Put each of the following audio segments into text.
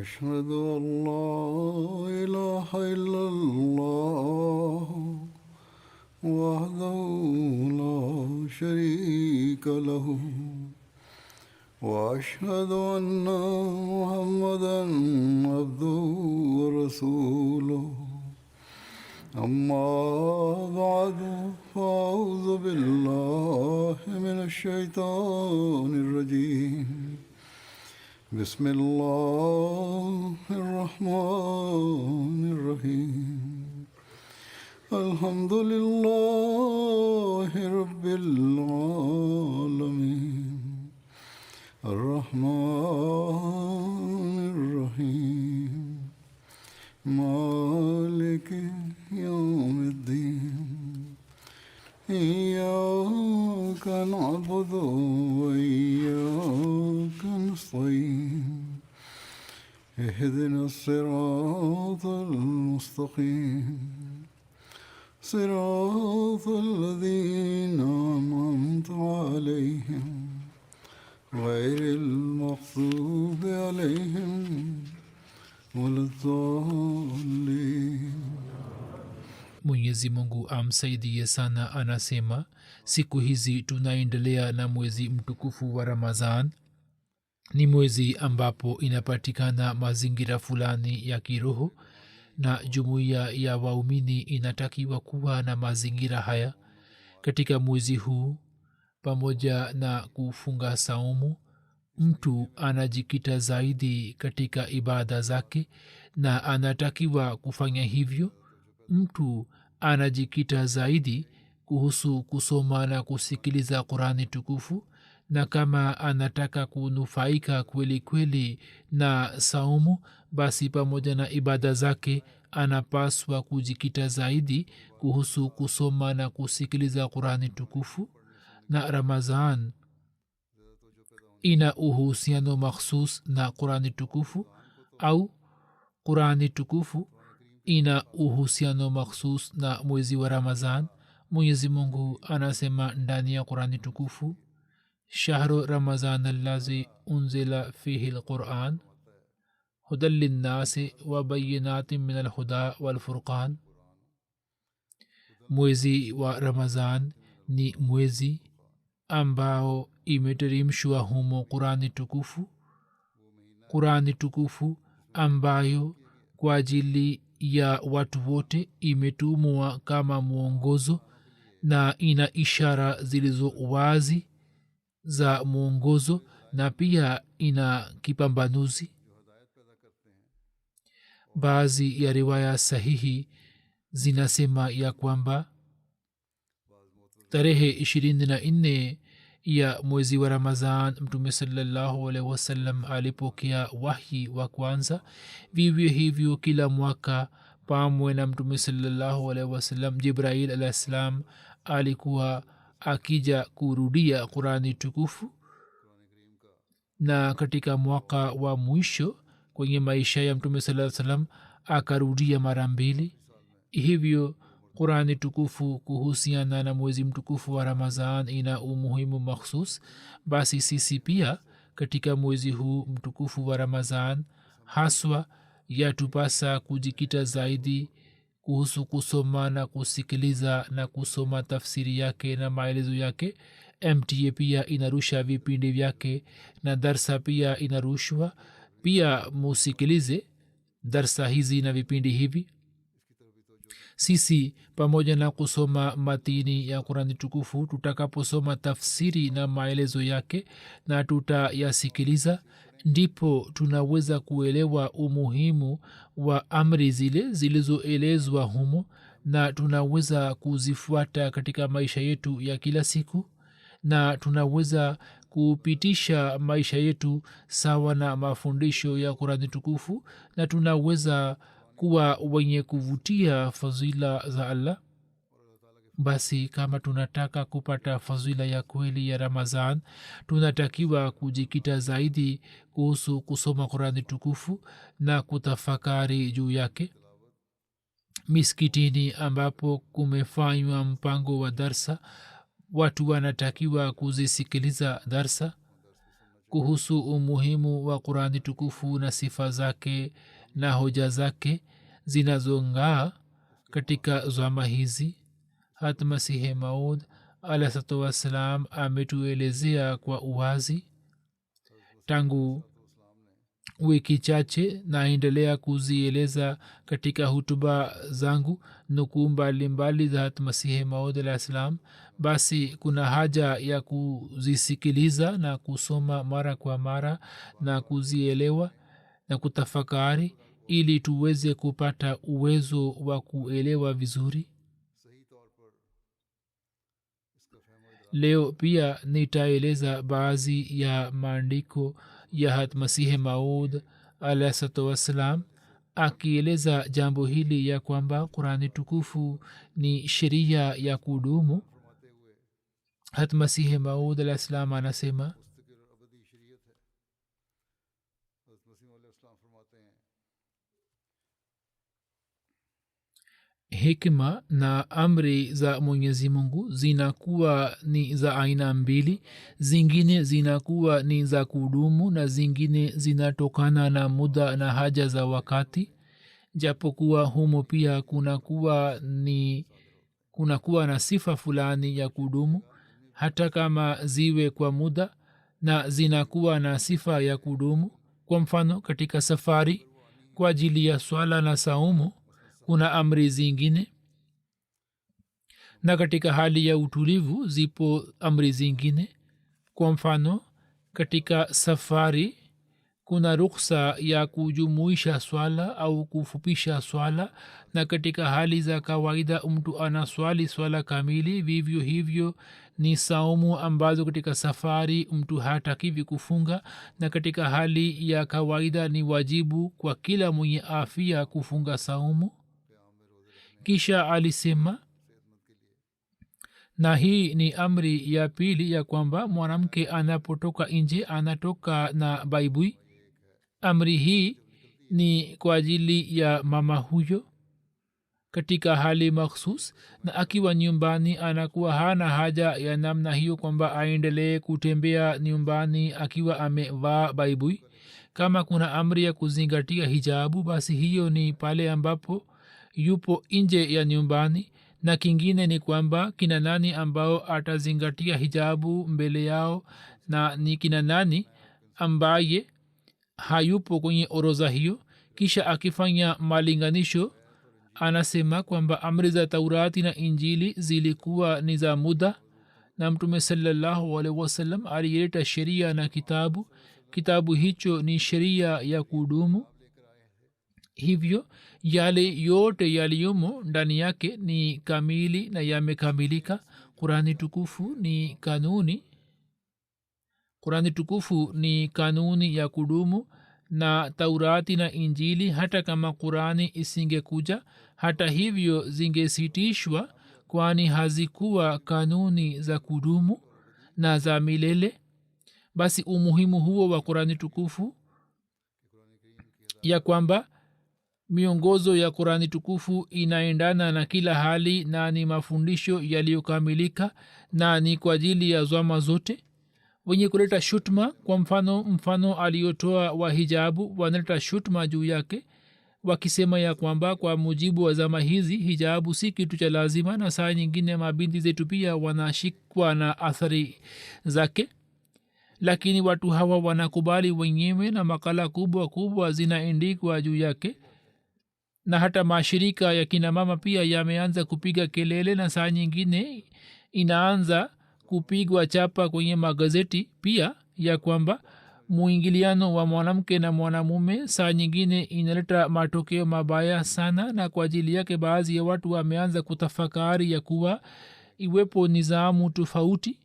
أشهد أن لا إله إلا الله وحده لا شريك له وأشهد أن محمدا عبده ورسوله أما بعد فأعوذ بالله من الشيطان الرجيم بسم الله الرحمن الرحيم الحمد لله رب العالمين الرحمن الرحيم مالك يوم الدين إياك نعبد وإياك نستعين اهدنا الصراط المستقيم صراط الذين أنعمت عليهم غير المغضوب عليهم ولا الضالين. Mwenyezi Mungu amsaidie sana. Anasema siku hizi tunaendelea na mwezi mtukufu wa Ramadhan. Ni mwezi ambapo inapatikana mazingira fulani ya kiroho, na jumuiya ya waumini inatakiwa kuwa na mazingira haya. Katika mwezi huu, pamoja na kufunga saumu, mtu anajikita zaidi katika ibada zake, na anatakiwa kufanya hivyo. Mtu anajikita zaidi kuhusu kusoma na kusikiliza Qurani tukufu, na kama anataka kunufaika kweli kweli na saumu, basi pamoja na ibada zake anapaswa kujikita zaidi kuhusu kusoma na kusikiliza Qurani tukufu. Na Ramadhan ina uhusiano makhsus na Qurani tukufu, au Qurani tukufu ina uhusiano makhsus na mwezi wa Ramadhan. Mwenyezi Mungu anasema ndani ya Qurani tukufu, shahru Ramadhan allazi unzila fihi alquran hudan linnasi wa bayinatin min alhuda walfurqan. Mwezi wa Ramadhan ni mwezi ambao imeteremshwa humo Qurani tukufu. Qurani tukufu ambayo kwa ajili ya watu wote imetumwa kama mwongozo, na ina ishara zilizo wazi za mwongozo, na pia ina kipambanuzi. Baadhi ya riwaya sahihi zinasema ya kwamba tarehe 24 ya mwezi wa Ramadhan Mtume sallallahu alaihi wasallam alipokea wahi wa kwanza. Vivyo hivyo kila mwaka pamwe na Mtume sallallahu alaihi wasallam, Jibrail alayhi salam alikuwa akija kurudia Qurani tukufu, na katika mwaka wa mwisho kwenye maisha ya Mtume sallallahu alaihi wasallam akarudia mara mbili. Hivyo Qurani tukufu kuhusiana na mwezi mtukufu wa Ramadhan ina umuhimu makhsus. Basi sisi pia katika mwezi huu mtukufu wa Ramadhan haswa yatupasa kujikita zaidi kuhusu kusoma na kusikiliza na kusoma tafsiri yake na maelezo yake. MTA pia inarusha vipindi vyake na darsa pia inarushwa. Pia musikilize darsa hizi na vipindi hivi. Sisi pamoja na kusoma matini ya Qurani tukufu, tutakaposoma tafsiri na maelezo yake na tutayasikiliza, ndipo tunaweza kuelewa umuhimu wa amri zile zilizoelezwa humo, na tunaweza kuzifuata katika maisha yetu ya kila siku, na tunaweza kupitisha maisha yetu sawa na mafundisho ya Qurani tukufu, na tunaweza kuwa wenye kuvutia fadhila za Allah. Basi kama tunataka kupata fadhila ya kweli ya Ramadhan, tunatakiwa kujikita zaidi kuhusu kusoma Qurani tukufu na kutafakari juu yake. Miskitini ambapo kumefanywa mpango wa darsa, watu wanatakiwa kuzisikiliza darsa. kuhusu umuhimu wa qurani tukufu na sifa zake na hoja zake zinazong'aa katika zama hizi. hat masihi maud alahsatu wassalam ametuelezea kwa uwazi. tangu wiki chache naendelea kuzieleza katika hutuba zangu nukuu mbalimbali za hat masihi maud alah salam. basi kuna haja ya kuzisikiliza na kusoma mara kwa mara na kuzielewa na kutafakari ili tuweze kupata uwezo wa kuelewa vizuri. leo pia nitaeleza baadhi ya maandiko ya hat masihi maud alahsatu wassalam akieleza jambo hili ya kwamba qurani tukufu ni sheria ya kudumu. hat masihi maud alah salam anasema hikma na amri za mwenyezi mungu zinakuwa ni za aina mbili. zingine zinakuwa ni za kudumu na zingine zinatokana na muda na haja za wakati. japokuwa humo pia kunakuwa na sifa fulani ya kudumu hata kama ziwe kwa muda na zinakuwa na sifa ya kudumu. kwa mfano katika safari kwa ajili ya swala na saumu kuna amri zingine, na katika hali ya utulivu zipo amri zingine. kwa mfano katika safari kuna ruksa ya kujumuisha swala au kufupisha swala, na katika hali za kawaida mtu anaswali swala kamili. vivyo hivyo ni saumu ambazo katika safari mtu hatakiwi kufunga, na katika hali ya kawaida ni wajibu kwa kila mwenye afya kufunga saumu. kisha alisema, na hii ni amri ya pili, ya kwamba mwanamke anapotoka nje anatoka na baibui. amri hii ni kwa ajili ya mama huyo katika hali makhsus, na akiwa nyumbani anakuwa hana haja ya namna hiyo kwamba aendelee kutembea nyumbani akiwa amevaa baibui. kama kuna amri ya kuzingatia hijabu, basi hiyo ni pale ambapo yupo nje ya nyumbani, na kingine ni kwamba kina nani ambao atazingatia hijabu mbele yao, na ni kina nani ambaye hayupo kwenye orodha hiyo. kisha akifanya malinganisho anasema kwamba amri za taurati na injili zilikuwa ni za muda, na mtume sallallahu alaihi wasallam alileta sheria na kitabu hicho ni sheria ya kudumu. hivyo yale yote yaliyomo ndani yake ni kamili na yamekamilika. qurani tukufu ni kanuni ya kudumu, na taurati na injili hata kama qurani isingekuja, hata hivyo zingesitishwa, kwani hazikuwa kanuni za kudumu na za milele. basi umuhimu huo wa qurani tukufu, ya kwamba miongozo ya qurani tukufu inaendana na kila hali na ni mafundisho yaliyokamilika na ni kwa ajili ya zama zote. wenye kuleta shutma, kwa mfano aliyotoa wa hijabu, wanaleta shutma juu yake wakisema ya kwamba kwa mujibu wa zama hizi hijabu si kitu cha lazima, na saa nyingine mabinti zetu pia wanashikwa na athari zake. lakini watu hawa wanakubali wenyewe na makala kubwa kubwa zinaendikwa juu yake, na hata mashirika ya kina mama pia yameanza kupiga kelele, na saa nyingine inaanza kupigwa chapa kwenye magazeti pia ya kwamba muingiliano wa mwanamke na mwanamume saa nyingine inaleta matokeo mabaya sana, na kwa ajili yake baadhi ya watu wameanza kutafakari ya kuwa iwepo nizamu tofauti.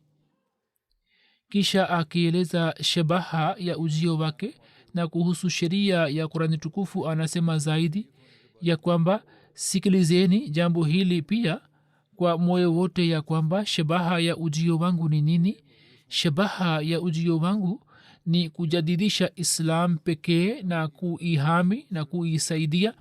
kisha akieleza shabaha ya ujio wake na kuhusu sheria ya qurani tukufu anasema zaidi ya kwamba sikilizeni jambo hili pia kwa moyo wote, ya kwamba shabaha ya ujio wangu ni nini. shabaha ya ujio wangu ni kujadidisha islam pekee na kuihami na kuisaidia.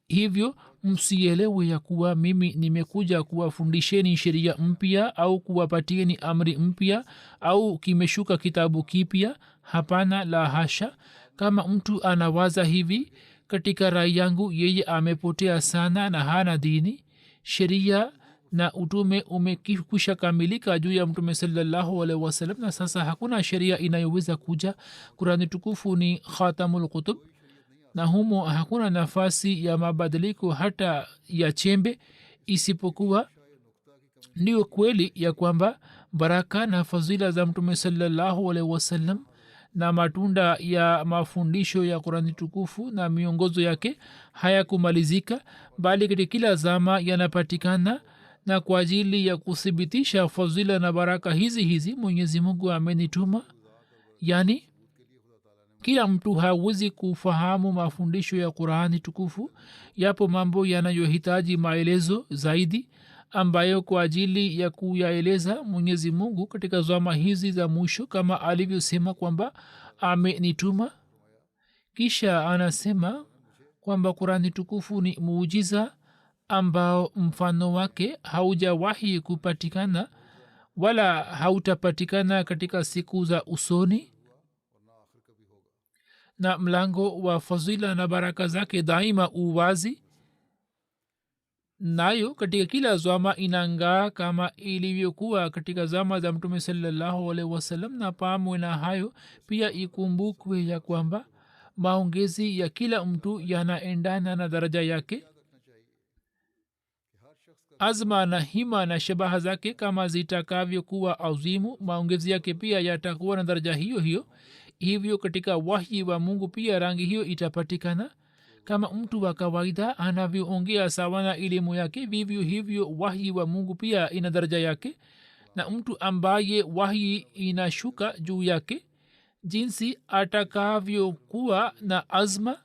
hivyo msielewe ya kuwa mimi nimekuja kuwafundisheni sheria mpya au kuwapatieni amri mpya au kimeshuka kitabu kipya. Hapana, la hasha. Kama mtu anawaza hivi, katika rai yangu yeye amepotea sana na hana dini. Sheria na utume umekwisha kamilika juu ya mtume sallallahu alaihi wasallam, na sasa hakuna sheria inayoweza kuja. Kurani tukufu ni khatamul kutub, na humo hakuna nafasi ya mabadiliko hata ya chembe, isipokuwa ndio kweli ya kwamba baraka na fadhila za mtume sallallahu alaihi wasallam na matunda ya mafundisho ya Qurani tukufu na miongozo yake hayakumalizika, bali katika kila zama yanapatikana. Na kwa ajili ya kuthibitisha fadhila na baraka hizi Mwenyezi Mungu amenituma. Yani kila mtu hawezi kufahamu mafundisho ya Qurani tukufu. Yapo mambo yanayohitaji maelezo zaidi, ambayo kwa ajili ya kuyaeleza Mwenyezi Mungu katika zama hizi za mwisho, kama alivyosema kwamba amenituma. Kisha anasema kwamba Qurani tukufu ni muujiza ambao mfano wake haujawahi kupatikana wala hautapatikana katika siku za usoni, na mlango wa fadhila na baraka zake daima uwazi, nayo katika kila zama inangaa kama ilivyokuwa katika zama za mtume sallallahu alaihi wasallam. Na pamoja na hayo pia ikumbukwe ya kwamba maongezi ya kila mtu yanaendana na daraja yake. Azma na hima na shabaha zake kama zitakavyokuwa azimu, maongezi yake pia yatakuwa na daraja hiyo hiyo. Hivyo katika wahyi wa Mungu pia rangi hiyo itapatikana. Kama mtu wa kawaida anavyoongea sawa na elimu yake, vivyo hivyo wahyi wa Mungu pia ina daraja yake. Na mtu ambaye wahyi inashuka juu yake, jinsi atakavyokuwa na azma,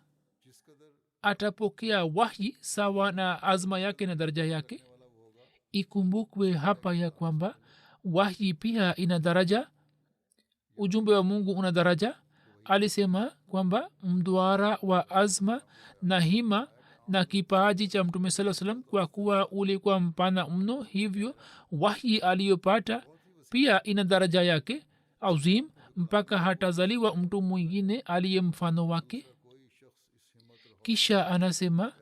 atapokea wahyi sawa na azma yake na daraja yake. Ikumbukwe hapa ya kwamba wahyi pia ina daraja, ujumbe wa Mungu una daraja. Alisema kwamba mduara wa azma na hima na kipaji cha mtume sallallahu alaihi wasallam kwa kuwa ulikuwa mpana mno, hivyo wahyi aliyopata pia ina daraja yake azim, mpaka hatazaliwa mtu mwingine aliye mfano wake. Kisha anasema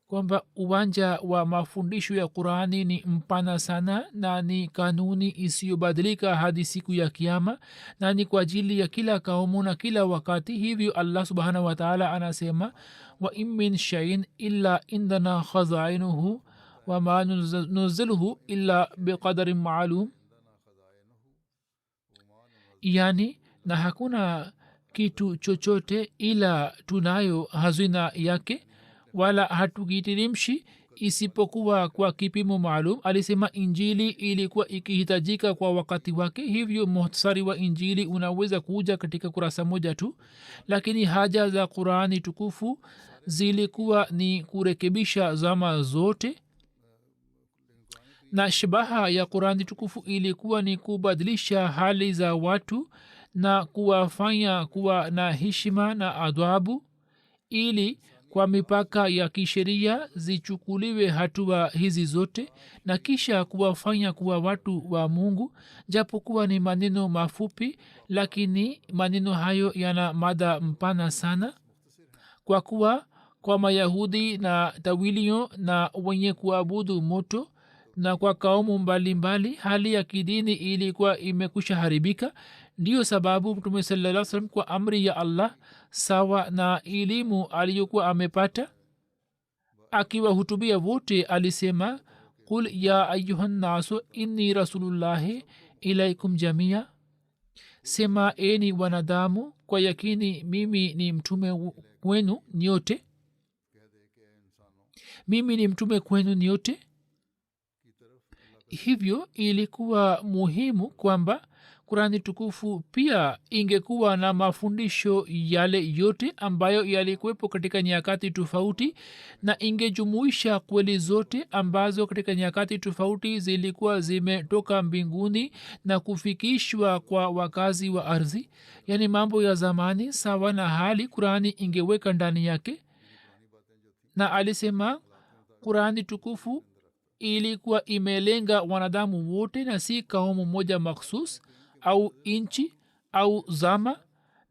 kwamba uwanja wa mafundisho ya Qurani ni mpana sana na ni kanuni isiyobadilika hadi siku ya Kiyama, na ni kwa ajili ya kila kaumu na kila wakati. Hivyo Allah subhanahu wa ta'ala anasema, wa in min shay'in illa indana khazainuhu wa ma nunziluhu illa biqadarin ma'lum. Yani, na hakuna kitu chochote ila tunayo hazina yake, wala hatukitirimshi isipokuwa kwa kipimo maalum. Alisema injili ilikuwa ikihitajika kwa wakati wake, hivyo muhtasari wa injili unaweza kuja katika kurasa moja tu, lakini haja za Qurani tukufu zilikuwa ni kurekebisha zama zote, na shabaha ya Qurani tukufu ilikuwa ni kubadilisha hali za watu na kuwafanya kuwa na heshima na adabu, ili kwa mipaka ya kisheria zichukuliwe hatua hizi zote, na kisha kuwafanya kuwa watu wa Mungu. Japokuwa ni maneno mafupi, lakini maneno hayo yana mada mpana sana, kwa kuwa kwa Mayahudi na tawilio na wenye kuabudu moto na kwa kaumu mbalimbali hali ya kidini ilikuwa imekwisha haribika. Ndiyo sababu Mtume sallallahu alaihi wasallam kwa amri ya Allah sawa na elimu aliyokuwa amepata, akiwahutubia wote alisema, qul ya ayuha nnasu inni rasulullahi ilaikum jamia, sema eni wanadamu, kwa yakini mimi ni mtume kwenu nyote. Mimi ni mtume kwenu nyote. Hivyo ilikuwa muhimu kwamba Qurani tukufu pia ingekuwa na mafundisho yale yote ambayo yalikuwepo katika nyakati tofauti, na ingejumuisha kweli zote ambazo katika nyakati tofauti zilikuwa zimetoka mbinguni na kufikishwa kwa wakazi wa ardhi. Yani mambo ya zamani sawa na hali Qurani ingeweka ndani yake. Na alisema qurani tukufu ilikuwa imelenga wanadamu wote na si kaumu moja makhsus au inchi au zama,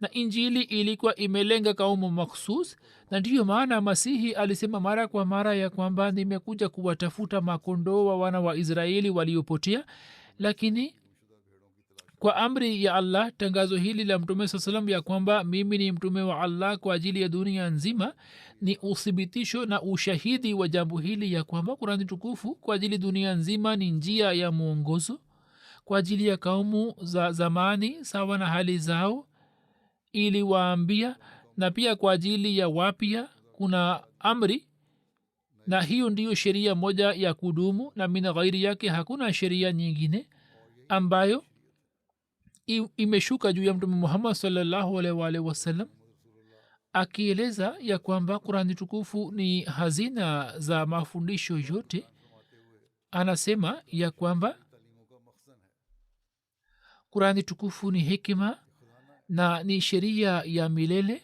na injili ilikuwa imelenga kaumu makhsus. Na ndiyo maana masihi alisema mara kwa mara ya kwamba nimekuja kuwatafuta makondoo wa wana wa israeli waliopotea. Lakini kwa amri ya allah, tangazo hili la mtume saa salam ya kwamba mimi ni mtume wa allah kwa ajili ya dunia nzima ni uthibitisho na ushahidi wa jambo hili ya kwamba kurani tukufu kwa ajili dunia nzima ni njia ya mwongozo kwa ajili ya kaumu za zamani sawa na hali zao ili waambia, na pia kwa ajili ya wapya kuna amri, na hiyo ndiyo sheria moja ya kudumu, na mina ghairi yake hakuna sheria nyingine ambayo imeshuka juu ya mtume muhammad sallallahu alaihi wasallam, akieleza ya kwamba kurani tukufu ni hazina za mafundisho yote. Anasema ya kwamba kurani tukufu ni hekima na ni sheria ya milele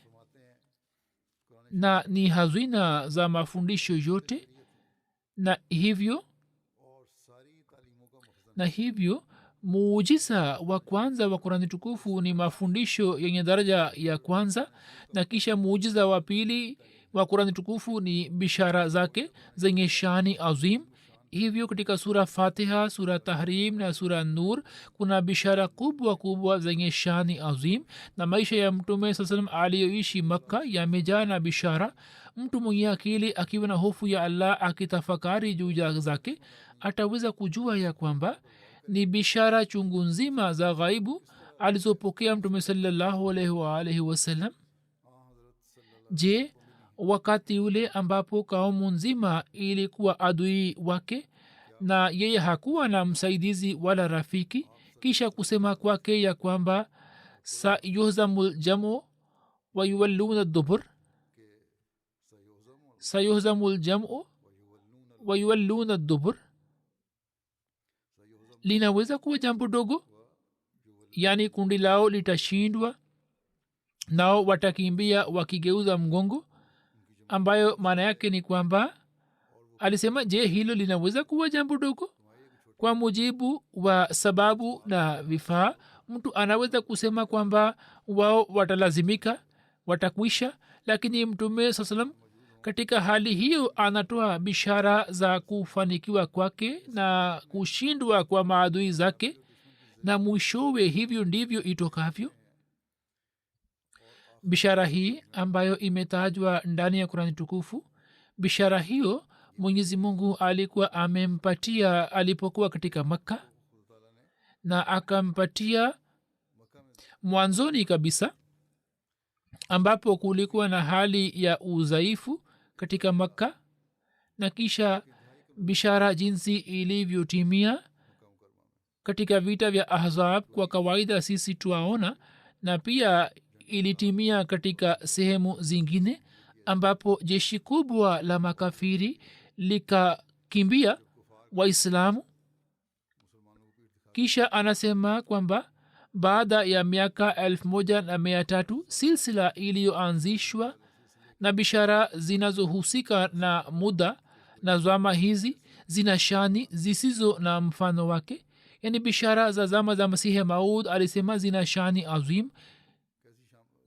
na ni hazina za mafundisho yote, na hivyo muujiza wa kwanza wa kurani tukufu ni mafundisho yenye daraja ya kwanza, na kisha muujiza wa pili wa kurani tukufu ni bishara zake zenye shani azim. hivyo katika sura fatiha, sura tahrim na sura nur kuna bishara kubwa kubwa zenye shani azim, na maisha ya mtume saa salam aliyoishi makka yamejaa na bishara. mtu mwenye akili akiwa na hofu ya allah akitafakari juu zake ataweza kujua ya kwamba ni bishara chungu nzima za ghaibu alizopokea mtume sallallahu alaihi wasallam. je, wakati ule ambapo kaumu nzima ilikuwa adui wake na yeye hakuwa na msaidizi wala rafiki, kisha kusema kwake ya kwamba sayuhzamu ljamu wayuwalluna dubur, sayuhzamu ljamu wayuwalluna dubur, linaweza kuwa jambo dogo? yaani kundi lao litashindwa nao watakimbia wakigeuza mgongo, ambayo maana yake ni kwamba alisema je, hilo linaweza kuwa jambo dogo? kwa mujibu wa sababu na vifaa mtu anaweza kusema kwamba wao watalazimika, watakwisha, lakini mtume saa salam katika hali hiyo anatoa bishara za kufanikiwa kwake na kushindwa kwa maadui zake, na mwishowe hivyo ndivyo itokavyo. bishara hii ambayo imetajwa ndani ya kurani tukufu, bishara hiyo mwenyezi mungu alikuwa amempatia alipokuwa katika makka, na akampatia mwanzoni kabisa ambapo kulikuwa na hali ya udhaifu katika makka, na kisha bishara jinsi ilivyotimia katika vita vya ahzab kwa kawaida sisi tuaona, na pia ilitimia katika sehemu zingine ambapo jeshi kubwa la makafiri likakimbia waislamu. kisha anasema kwamba baada ya miaka 1300 silsila iliyoanzishwa na bishara zinazohusika na muda na zama hizi zina shani zisizo na mfano wake. yaani bishara za zama za masihi maud alisema zina shani azim.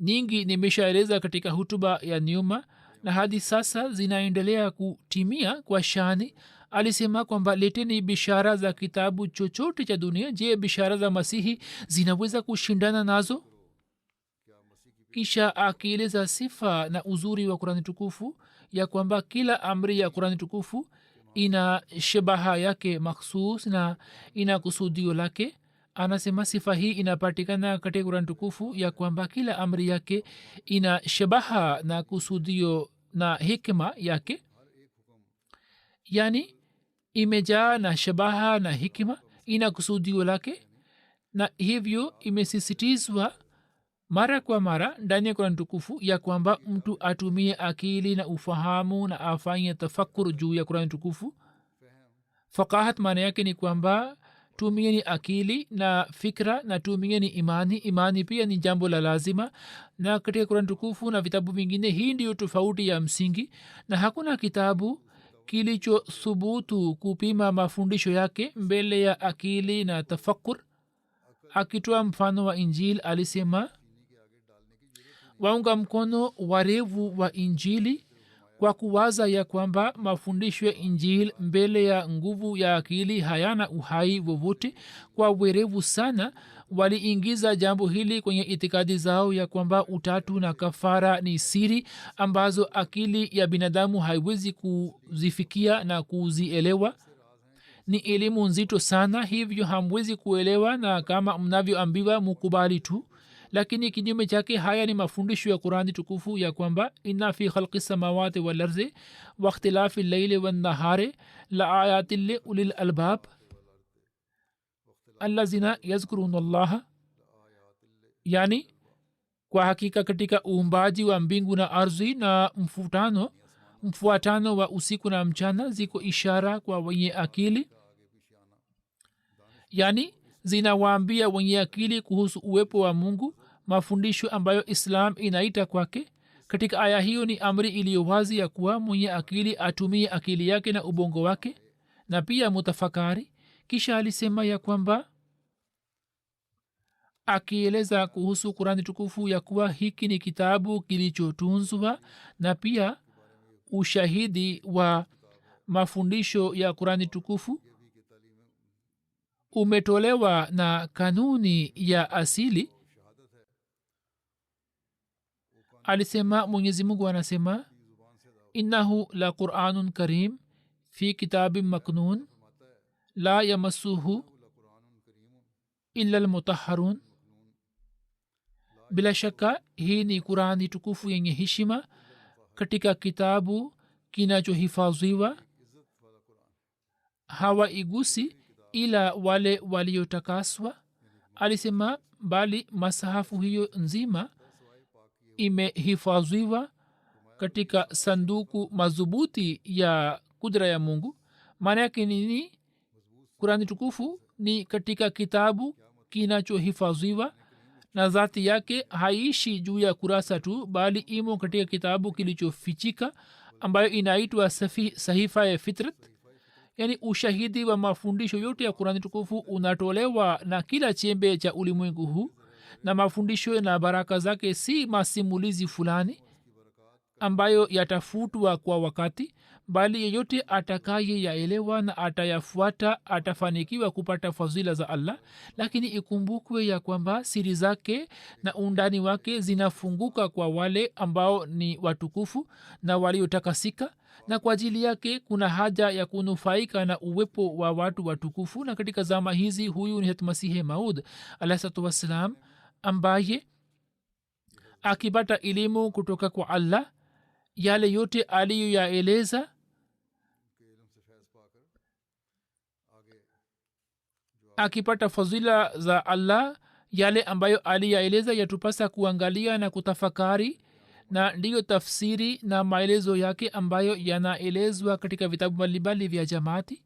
nyingi nimeshaeleza katika hutuba ya nyuma, na hadi sasa zinaendelea kutimia kwa shani. alisema kwamba leteni bishara za kitabu chochote cha dunia, je, bishara za masihi zinaweza kushindana nazo? kisha akieleza sifa na uzuri wa kurani tukufu ya kwamba kila amri ya kurani tukufu ina shabaha yake makhsus na ina kusudio lake. anasema sifa hii inapatikana katika kurani tukufu ya kwamba kila amri yake ina shabaha na kusudio na hikma yake, yaani imejaa na shabaha na hikma, ina kusudio lake, na hivyo imesisitizwa mara kwa mara ndani ya kurani tukufu ya kwamba mtu atumie akili na ufahamu na afanye tafakur juu ya kurani tukufu. fakahat maana yake ni kwamba tumieni akili na fikra na tumieni imani. imani pia ni jambo la lazima, na katika kurani tukufu na vitabu vingine hii ndiyo tofauti ya msingi, na hakuna kitabu kilichothubutu kupima mafundisho yake mbele ya akili na tafakur. Akitoa mfano wa injili alisema, waunga mkono warevu wa injili kwa kuwaza ya kwamba mafundisho ya injili mbele ya nguvu ya akili hayana uhai wowote. Kwa werevu sana waliingiza jambo hili kwenye itikadi zao ya kwamba utatu na kafara ni siri ambazo akili ya binadamu haiwezi kuzifikia na kuzielewa. Ni elimu nzito sana, hivyo hamwezi kuelewa, na kama mnavyoambiwa mukubali tu. Lakini kinyume chake haya ni mafundisho ya Qur'ani tukufu ya kwamba inna fi khalqi samawati wal ardi wa ikhtilafi al-layli wan nahari la ayatin li ulil albab allazina yazkuruna allaha, yani kwa hakika katika uumbaji wa mbingu na ardhi na mfuatano wa usiku na mchana ziko ishara kwa wenye akili, yani zinawaambia wenye akili kuhusu uwepo wa Mungu, mafundisho ambayo Islam inaita kwake. Katika aya hiyo ni amri iliyo wazi ya kuwa mwenye akili atumie akili yake na ubongo wake na pia mutafakari. Kisha alisema ya kwamba akieleza kuhusu Qur'ani tukufu ya kuwa hiki ni kitabu kilichotunzwa na pia ushahidi wa mafundisho ya Qur'ani tukufu umetolewa na kanuni ya asili. Alisema, Mwenyezi Mungu anasema, innahu la Qur'anun karim fi kitabin maknun la yamassuhu illa almutahharun. Bila shaka hii ni Qur'ani tukufu yenye heshima katika kitabu kinachohifadhiwa, hawaigusi ila wale waliotakaswa. Alisema bali masahafu hiyo nzima imehifadhiwa katika sanduku madhubuti ya kudra ya Mungu. maana yake nini? Qur'ani tukufu ni katika kitabu kinachohifadhiwa na dhati yake haishi juu ya kurasa tu, bali imo katika kitabu kilichofichika ambayo inaitwa sahifa ya fitrat. Yani ushahidi wa mafundisho yote ya Qur'ani tukufu unatolewa na kila chembe cha ulimwengu huu, na mafundisho na baraka zake si masimulizi fulani ambayo yatafutwa kwa wakati, bali yeyote atakaye yaelewa na atayafuata atafanikiwa kupata fadhila za Allah. Lakini ikumbukwe ya kwamba siri zake na undani wake zinafunguka kwa wale ambao ni watukufu na waliotakasika, na kwa ajili yake kuna haja ya kunufaika na uwepo wa watu watukufu. Na katika zama hizi huyu ni Hazrat Masihi Maud alaihissalatu wassalam, ambaye akipata elimu kutoka kwa Allah yale yote aliyoyaeleza akipata fadhila za Allah, yale ambayo aliyaeleza yatupasa kuangalia na kutafakari, na ndiyo tafsiri na maelezo yake ambayo yanaelezwa katika vitabu mbalimbali vya jamaati.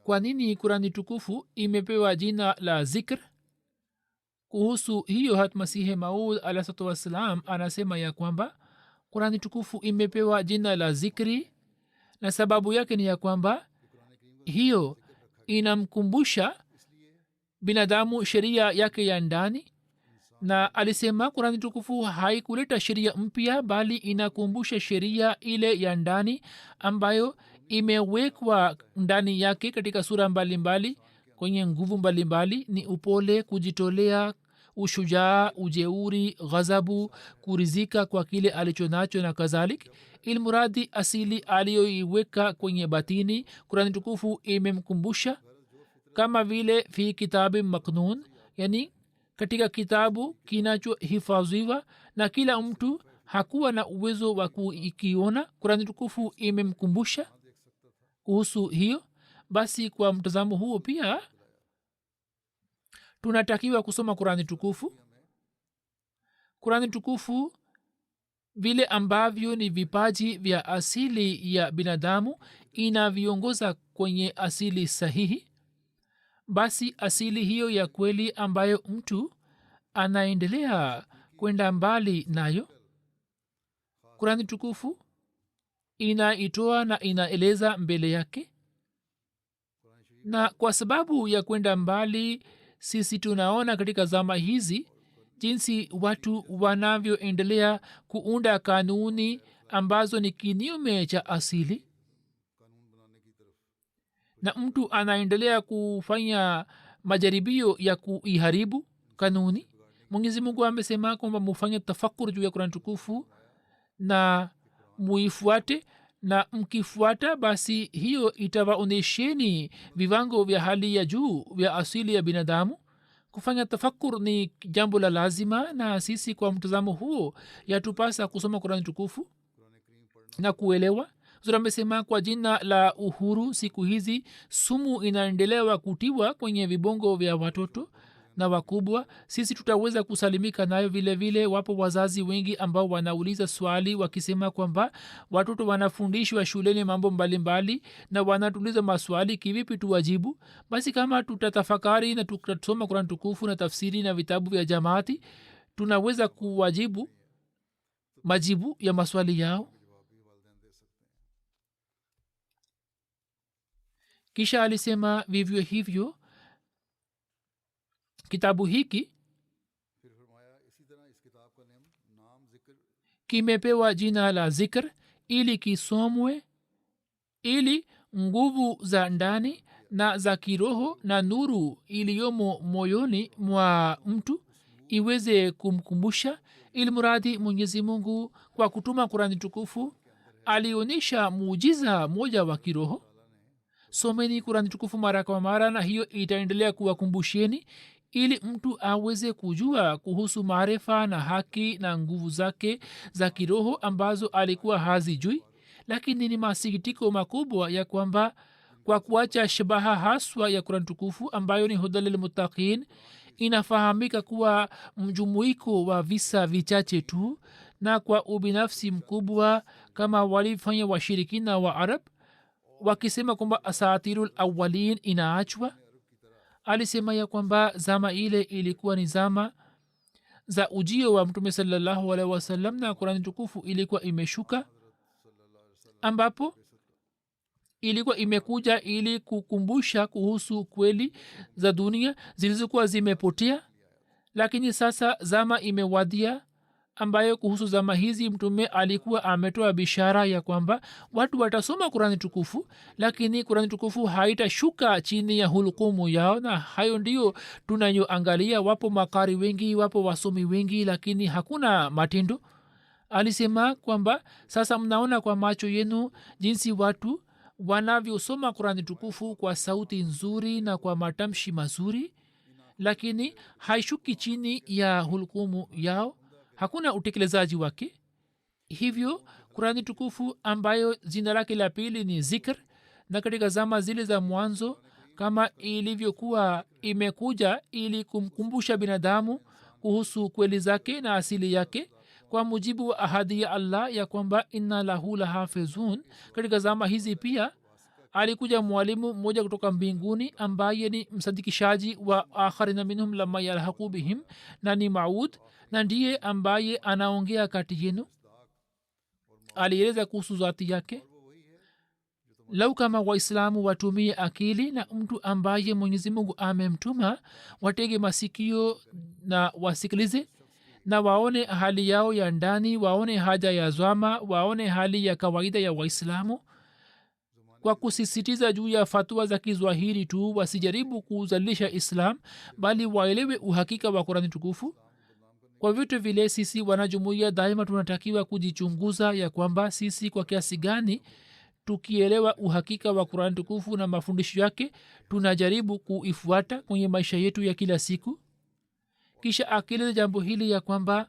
Kwa nini Qur'ani tukufu imepewa jina la zikr? Kuhusu hiyo Hazrat Masihi Maud alaihissalatu wassalam anasema ya kwamba Qur'ani tukufu imepewa jina la zikri, na sababu yake ni ya kwamba hiyo inamkumbusha binadamu sheria yake ya ndani. Na alisema Qur'ani tukufu haikuleta sheria mpya, bali inakumbusha sheria ile ya ndani ambayo imewekwa ndani yake katika sura mbalimbali kwenye nguvu mbalimbali. Ni upole, kujitolea, ushujaa, ujeuri, ghadhabu, kurizika kwa kile alichonacho na kadhalik. Ilmuradi asili aliyoiweka kwenye batini Qur'ani tukufu imemkumbusha, kama vile fi kitabi maknun, yani katika kitabu kinachohifadhiwa na kila mtu hakuwa na uwezo wa kuikiona. Qur'ani tukufu imemkumbusha kuhusu hiyo. Basi kwa mtazamo huo pia tunatakiwa kusoma Qur'ani tukufu. Qur'ani tukufu vile ambavyo ni vipaji vya asili ya binadamu inaviongoza kwenye asili sahihi. Basi asili hiyo ya kweli ambayo mtu anaendelea kwenda mbali nayo, kurani tukufu inaitoa na inaeleza mbele yake. Na kwa sababu ya kwenda mbali, sisi tunaona katika zama hizi jinsi watu wanavyoendelea kuunda kanuni ambazo ni kinyume cha asili, na mtu anaendelea kufanya majaribio ya kuiharibu kanuni. Mwenyezi Mungu amesema kwamba mufanye tafakur juu ya Qur'an tukufu na muifuate, na mkifuata basi hiyo itawaonesheni viwango vya hali ya juu vya asili ya binadamu. Kufanya tafakur ni jambo la lazima, na sisi kwa mtazamo huo yatupasa kusoma Qur'an tukufu na kuelewa. Zura amesema kwa jina la uhuru, siku hizi sumu inaendelewa kutiwa kwenye vibongo vya watoto na wakubwa. Sisi tutaweza kusalimika nayo vile vile. Wapo wazazi wengi ambao wanauliza swali wakisema kwamba watoto wanafundishwa shuleni mambo mbalimbali na wanatuliza maswali, kivipi tuwajibu? Basi kama tutatafakari na tutasoma Qur'an tukufu na tafsiri na vitabu vya jamaati, tunaweza kuwajibu majibu ya maswali yao. Kisha alisema vivyo hivyo kitabu hiki kimepewa jina la zikr ili kisomwe, ili nguvu za ndani na za kiroho na nuru iliyomo moyoni mwa mtu iweze kumkumbusha. Ili muradi Mwenyezi Mungu kwa kutuma Qur'ani tukufu alionyesha muujiza moja wa kiroho. Someni Qur'ani tukufu mara kwa mara, na hiyo itaendelea kuwakumbusheni ili mtu aweze kujua kuhusu maarifa na haki na nguvu zake za kiroho ambazo alikuwa hazijui. Lakini ni masikitiko makubwa ya kwamba kwa kuacha shabaha haswa ya Qur'an tukufu ambayo ni huda lil muttaqin, inafahamika kuwa mjumuiko wa visa vichache tu, na kwa ubinafsi mkubwa kama walifanya washirikina wa Arab wakisema kwamba asatirul awwalin inaachwa. Alisema ya kwamba zama ile ilikuwa ni zama za ujio wa Mtume sallallahu alaihi wasallam, na Qur'ani tukufu ilikuwa imeshuka, ambapo ilikuwa imekuja ili kukumbusha kuhusu kweli za dunia zilizokuwa zimepotea. Lakini sasa zama imewadia ambayo kuhusu zama hizi Mtume alikuwa ametoa bishara ya kwamba watu watasoma Qur'ani tukufu, lakini Qur'ani tukufu haitashuka chini ya hulkumu yao. Na hayo ndio tunayoangalia. Wapo makari wengi, wapo wasomi wengi, lakini hakuna matendo. Alisema kwamba sasa mnaona kwa macho yenu jinsi watu wanavyosoma Qur'ani tukufu kwa sauti nzuri na kwa matamshi mazuri, lakini haishuki chini ya hulkumu yao, hakuna utekelezaji wake. Hivyo Qur'ani tukufu ambayo jina lake la pili ni zikr, na katika zama zile za mwanzo kama ilivyokuwa imekuja ili kumkumbusha binadamu kuhusu kweli zake na asili yake kwa mujibu wa ahadi ya Allah ya kwamba inna lahu lahafizun. Katika zama hizi pia alikuja mwalimu mmoja kutoka mbinguni ambaye ni msadikishaji wa akharina minhum lamma yalhaqu bihim, na ni Maud, na ndiye ambaye anaongea kati yenu. Alieleza kuhusu zati yake. Lau kama waislamu watumie akili na mtu ambaye Mwenyezi Mungu amemtuma watege masikio na wasikilize na waone hali yao ya ndani, waone haja ya zama, waone hali ya kawaida ya waislamu, kwa kusisitiza juu ya fatwa za kizwahiri tu, wasijaribu kuzalisha Islam bali waelewe uhakika wa Qur'ani tukufu. Kwa vitu vile sisi wanajumuiya daima tunatakiwa kujichunguza ya kwamba sisi kwa kiasi gani tukielewa uhakika wa Qur'ani tukufu na mafundisho yake tunajaribu kuifuata kwenye maisha yetu ya kila siku. Kisha akieleza jambo hili ya kwamba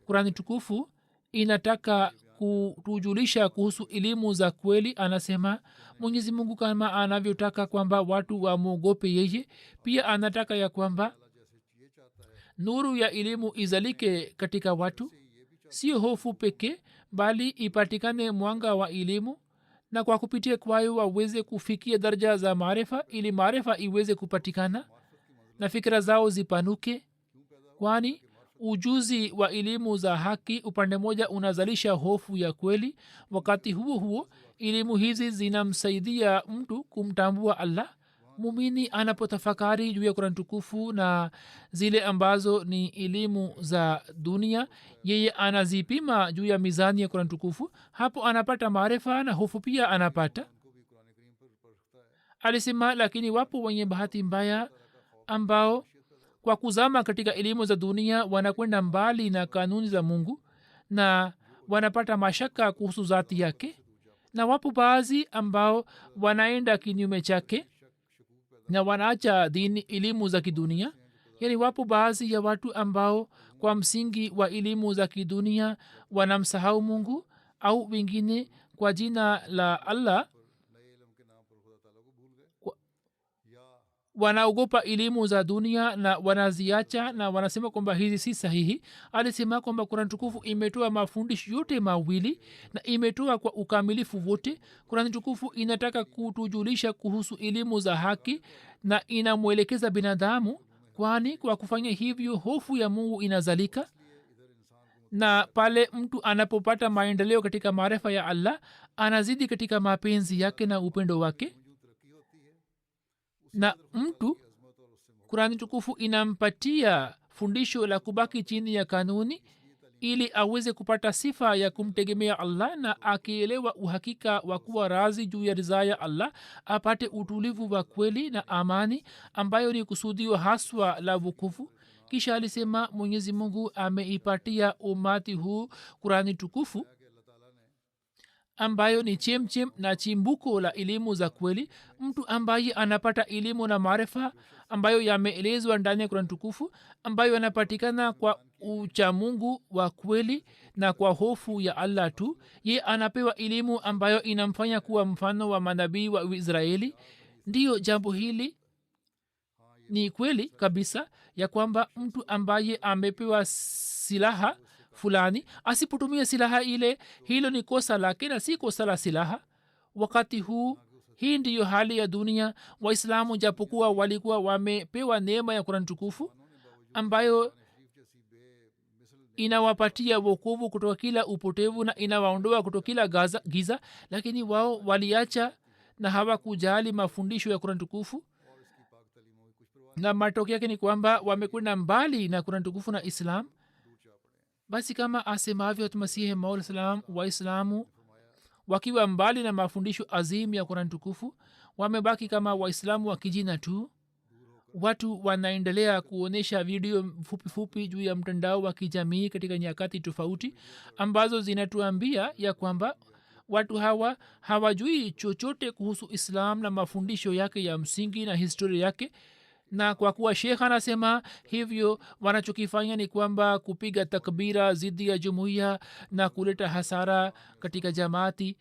Qur'ani tukufu inataka kutujulisha kuhusu elimu za kweli. Anasema Mwenyezi Mungu kama anavyotaka kwamba watu wamwogope yeye, pia anataka ya kwamba nuru ya elimu izalike katika watu, sio hofu pekee bali ipatikane mwanga wa elimu, na kwa kupitia kwayo waweze kufikia daraja za maarifa, ili maarifa iweze kupatikana na fikra zao zipanuke, kwani ujuzi wa elimu za haki upande moja unazalisha hofu ya kweli. Wakati huo huo elimu hizi zinamsaidia mtu kumtambua allah. mumini anapotafakari juu ya kurani tukufu na zile ambazo ni elimu za dunia, yeye anazipima juu ya mizani ya kurani tukufu, hapo anapata maarifa na hofu pia anapata. Alisema lakini wapo wenye bahati mbaya ambao kwa kuzama katika elimu za dunia wanakwenda mbali na kanuni za mungu na wanapata mashaka kuhusu zati yake, na wapo baadhi ambao wanaenda kinyume chake na wanaacha dini elimu za kidunia. Yani wapo baadhi ya watu ambao kwa msingi wa elimu za kidunia wanamsahau mungu, au wengine kwa jina la allah wanaogopa elimu za dunia na wanaziacha na wanasema kwamba hizi si sahihi. Alisema kwamba kurani tukufu imetoa mafundisho yote mawili na imetoa kwa ukamilifu wote. Kurani tukufu inataka kutujulisha kuhusu elimu za haki na inamwelekeza binadamu, kwani kwa kufanya hivyo hofu ya mungu inazalika, na pale mtu anapopata maendeleo katika maarifa ya allah anazidi katika mapenzi yake na upendo wake. Na mtu kurani tukufu inampatia fundisho la kubaki chini ya kanuni ili aweze kupata sifa ya kumtegemea allah, na akielewa uhakika wa kuwa razi juu ya ridhaa ya allah apate utulivu wa kweli na amani ambayo ni kusudio haswa la vukufu. Kisha alisema mwenyezi mungu ameipatia umati huu kurani tukufu ambayo ni chemchem na chimbuko la elimu za kweli. Mtu ambaye anapata elimu na maarifa ambayo yameelezwa ndani ya kurani tukufu, ambayo yanapatikana kwa uchamungu wa kweli na kwa hofu ya allah tu, ye anapewa elimu ambayo inamfanya kuwa mfano wa manabii wa israeli. ndiyo jambo hili ni kweli kabisa ya kwamba mtu ambaye amepewa silaha fulani asipotumia silaha ile, hilo ni kosa lake na si kosa la silaha. wakati huu hii ndiyo hali ya dunia. waislamu japokuwa walikuwa wamepewa neema ya kurani tukufu ambayo inawapatia wokovu kutoka kila upotevu na inawaondoa kutoka kila giza, lakini wao waliacha na hawakujali mafundisho ya kurani tukufu, na matokeo yake ni kwamba wamekwenda mbali na kurani tukufu na islam. basi kama asemavyo masihi maula salam, waislamu wakiwa mbali na mafundisho azim ya kurani tukufu wamebaki kama waislamu wa kijina tu. watu wanaendelea kuonyesha video fupi juu ya mtandao wa kijamii katika nyakati tofauti ambazo zinatuambia ya kwamba watu hawa hawajui chochote kuhusu islam na mafundisho yake ya msingi na historia yake, na kwa kuwa shekh anasema hivyo, wanachokifanya ni kwamba kupiga takbira zidi ya jumuiya na kuleta hasara katika jamaati,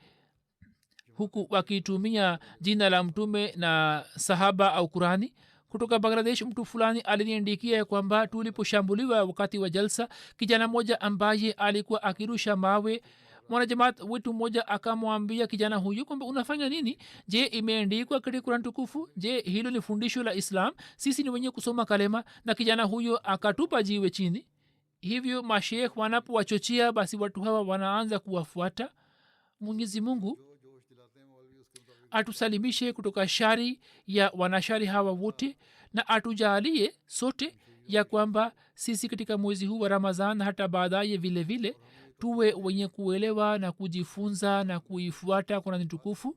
huku wakitumia jina la mtume na sahaba au kurani. kutoka bangladesh mtu fulani aliniandikia ya kwamba tuliposhambuliwa wakati wa jalsa, kijana mmoja ambaye alikuwa akirusha mawe, mwanajamaat wetu mmoja akamwambia kijana huyu kwamba unafanya nini? Je, imeandikwa katika kurani tukufu? Je, hilo ni fundisho la islam? sisi ni wenye kusoma kalema. Na kijana huyo akatupa jiwe chini. hivyo mashekh wanapowachochea basi watu hawa wanaanza kuwafuata. mwenyezi mungu atusalimishe kutoka shari ya wanashari hawa wote, na atujalie sote ya kwamba sisi katika mwezi huu wa ramadhan hata baadaye vile vile tuwe wenye kuelewa na kujifunza na kuifuata kurani tukufu.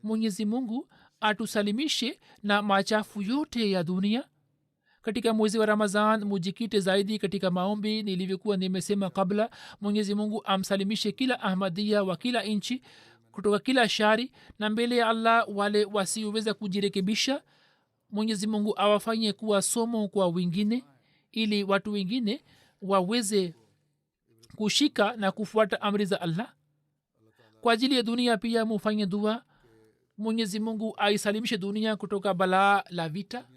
mwenyezi mungu atusalimishe na machafu yote ya dunia. katika mwezi wa ramadhan mujikite zaidi katika maombi. nilivyokuwa nimesema kabla, mwenyezi mungu amsalimishe kila ahmadia wa kila nchi kutoka kila shari, na mbele ya allah wale wasioweza kujirekebisha mwenyezi mungu awafanye kuwa somo kwa wengine, ili watu wengine waweze kushika na kufuata amri za allah. kwa ajili ya dunia pia mufanye dua, mwenyezi mungu aisalimishe dunia kutoka balaa la vita.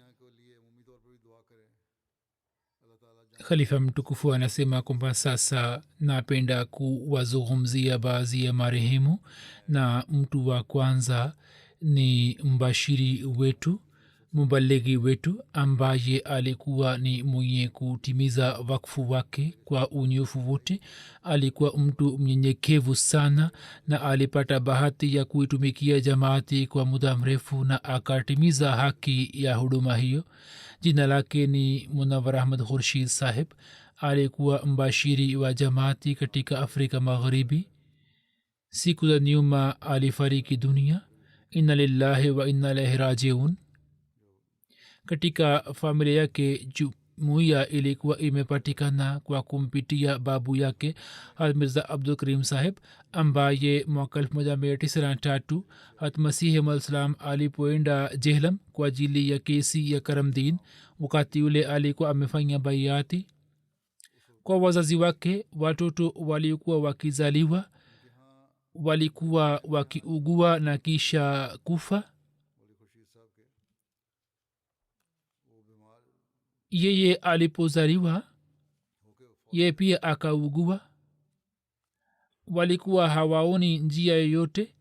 khalifa mtukufu anasema kwamba sasa napenda kuwazungumzia baadhi ya marehemu, na mtu wa kwanza ni mbashiri wetu mubaligi wetu ambaye alikuwa ni mwenye kutimiza wakfu wake kwa unyofu wote. Alikuwa mtu mnyenyekevu sana na alipata bahati ya kuitumikia jamaati kwa muda mrefu na akatimiza haki ya huduma hiyo. Jina lake ni Munawar Ahmad Khurshid Sahib. Alikuwa mbashiri wa jamaati katika Afrika Magharibi. Siku za nyuma alifariki dunia. Inna lillahi wa inna ilaihi rajiun. Katika familia yake jumuiya ilikuwa imepatikana kwa kumpitia babu yake Hazrat Mirza Abdul Karim Sahib ambaye mwaka 1993 Hazrat Masihi Maud Salam alipoenda Jehlam kwa ajili ya kesi ya Karamdin. Wakati ule alikuwa amefanya baiati. Kwa wazazi wake watoto walikuwa wakizaliwa walikuwa wakiugua na kisha kufa. Yeye alipozaliwa yeye pia akaugua. Walikuwa hawaoni njia yoyote.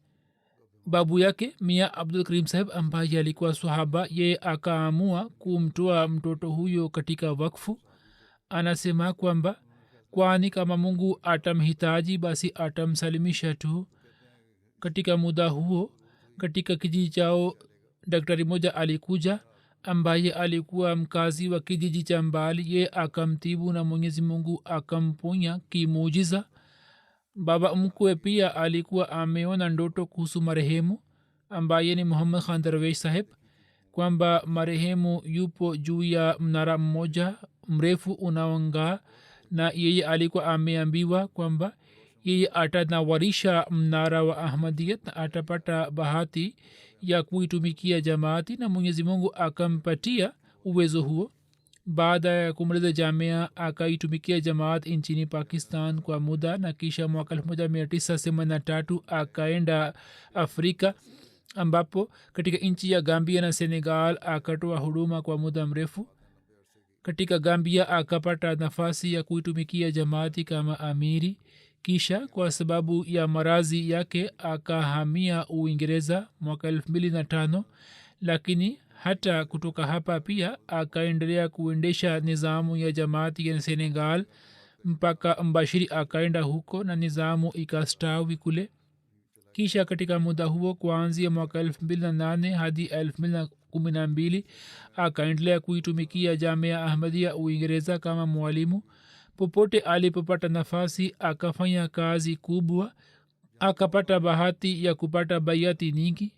Babu yake Mia Abdul Karim Sahib ambaye alikuwa sahaba, yeye akaamua kumtoa mtoto huyo katika wakfu. Anasema kwamba kwani kama Mungu atamhitaji basi atamsalimisha tu. Katika muda huo katika kijiji chao daktari moja alikuja ambaye alikuwa mkazi wa kijiji cha mbali. Ye akamtibu na Mwenyezi Mungu akamponya kimuujiza. Baba mkwe pia alikuwa ameona ndoto kuhusu marehemu ambaye ni Muhammad Khan Darwesh Sahib kwamba marehemu yupo juu ya mnara mmoja mrefu unaongaa, na yeye alikuwa ameambiwa kwamba yeye atanawarisha mnara wa Ahmadiyat na atapata bahati ya kuitumikia jamaati, na Mwenyezi Mungu akampatia uwezo huo. Baada ya kumaliza jamia akaitumikia jamaat nchini Pakistan kwa muda, na kisha mwaka 1983 akaenda Afrika ambapo katika nchi ya Gambia na Senegal akatoa huduma kwa muda mrefu. Katika Gambia akapata nafasi ya kuitumikia jamaati kama amiri. Kisha kwa sababu ya marazi yake akahamia Uingereza mwaka 2005, lakini hata kutoka hapa pia akaendelea kuendesha nizamu ya jamaati ya Senegal mpaka mbashiri akaenda huko na nizamu ikastawi kule. Kisha katika muda huo kuanzia mwaka 2008 hadi 2012 akaendelea kuitumikia Jamia Ahmadiyya Uingereza kama mwalimu. Popote alipopata nafasi akafanya kazi kubwa. Akapata bahati ya kupata baiati nyingi.